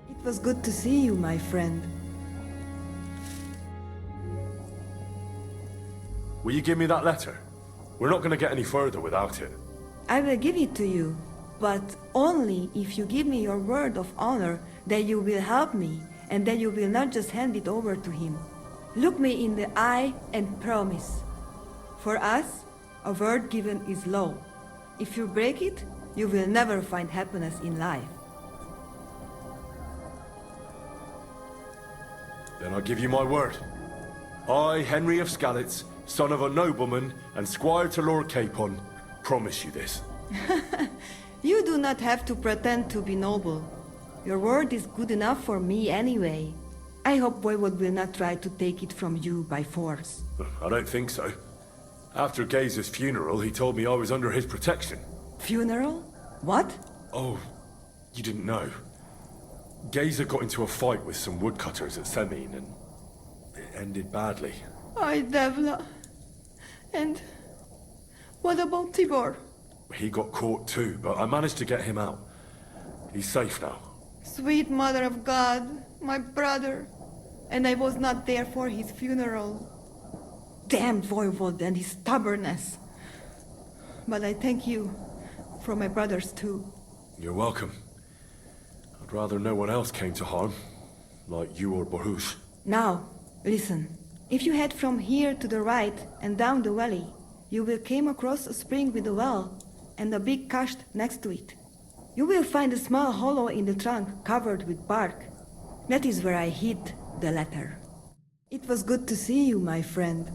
[SPEAKER 15] It was good to see you, my friend.
[SPEAKER 9] Will you give me that letter? We're not going to get any further without it.
[SPEAKER 15] I will give it to you, but only if you give me your word of honor that you will help me and that you will not just hand it over to him. Look me in the eye and promise. For us, a word given is law. If you break it, you will never find happiness in life.
[SPEAKER 9] Then I give you my word. I, Henry of Skalitz, son of a nobleman and squire to Lord Capon, promise you this.
[SPEAKER 15] You do not have to pretend to be noble. Your word is good enough for me anyway. I hope Voivod will not try to take it from you by force.
[SPEAKER 9] I don't think so. After Gaze's funeral, he told me I was under his protection.
[SPEAKER 15] Funeral? What?
[SPEAKER 9] Oh, you didn't know. Gazer got into a fight with some woodcutters at Semin, and it ended badly.
[SPEAKER 15] Ay, Devla. And what about Tibor?
[SPEAKER 9] He got caught too, but I managed to get him out. He's safe now.
[SPEAKER 15] Sweet Mother of God, my brother. And I was not there for his funeral. Damned Voivod and his stubbornness. But I thank you for my brothers too.
[SPEAKER 9] You're welcome. I'd rather no one else came to harm, like you or Bohush.
[SPEAKER 15] Now, listen. If you head from here to the right and down the valley, you will come across a spring with a well and a big kasht next to it. You will find a small hollow in the trunk covered with bark. That is where I hid the letter. It was good to see you, my friend.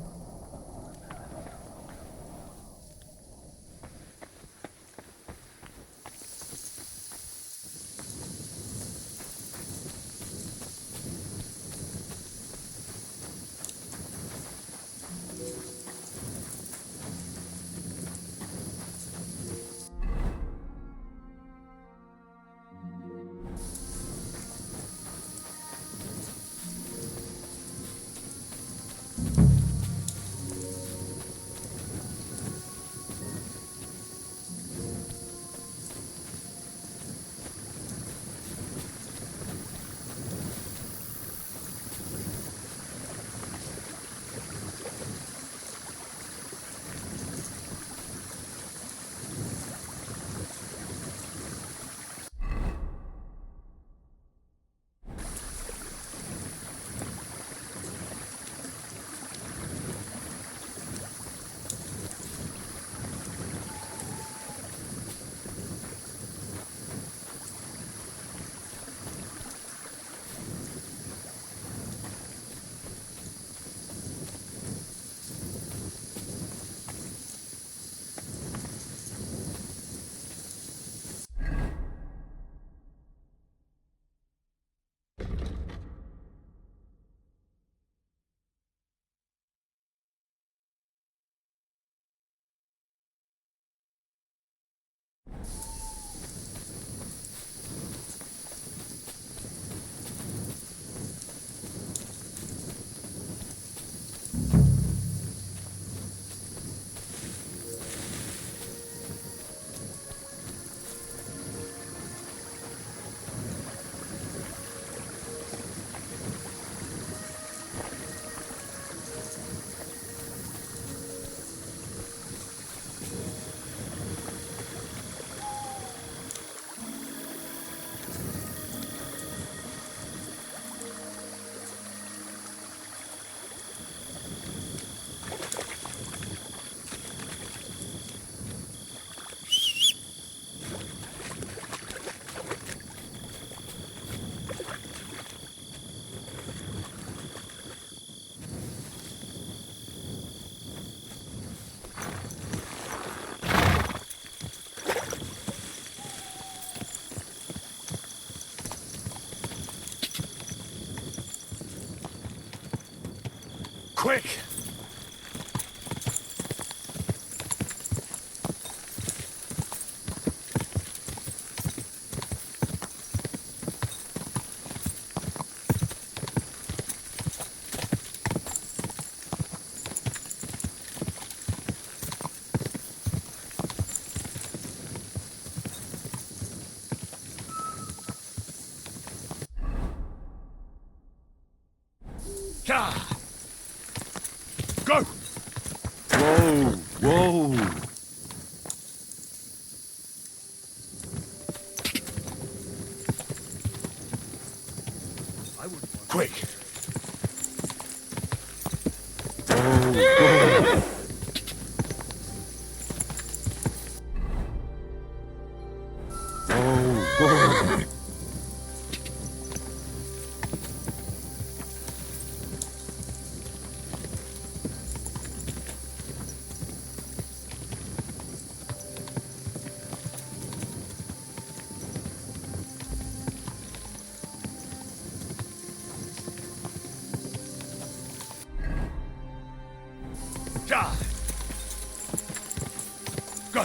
[SPEAKER 2] Quick! Go! Whoa! Whoa! Quick! Whoa! Whoa! Go!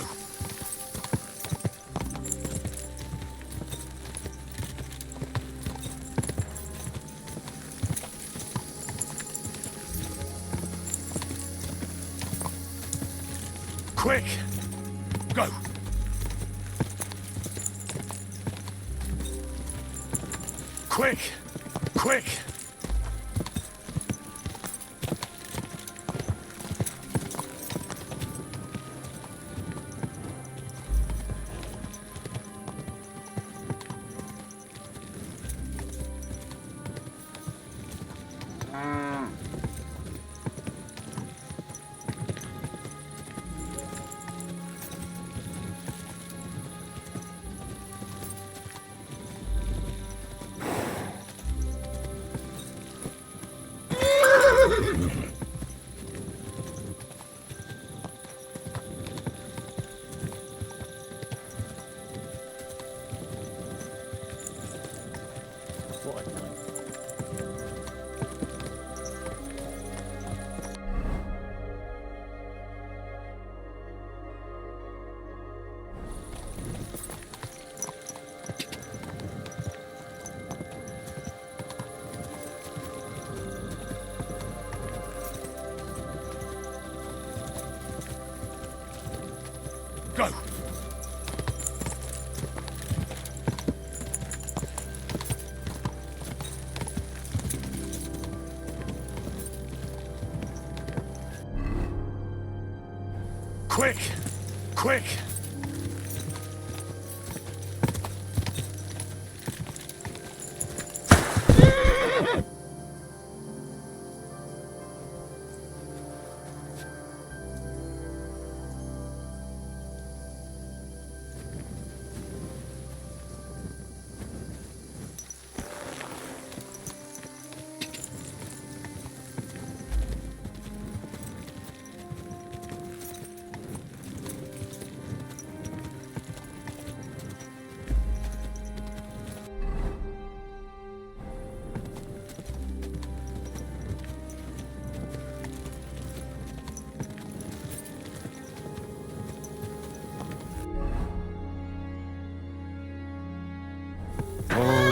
[SPEAKER 2] Quick! Go! Quick! Quick! Go! Quick! Quick! Oh.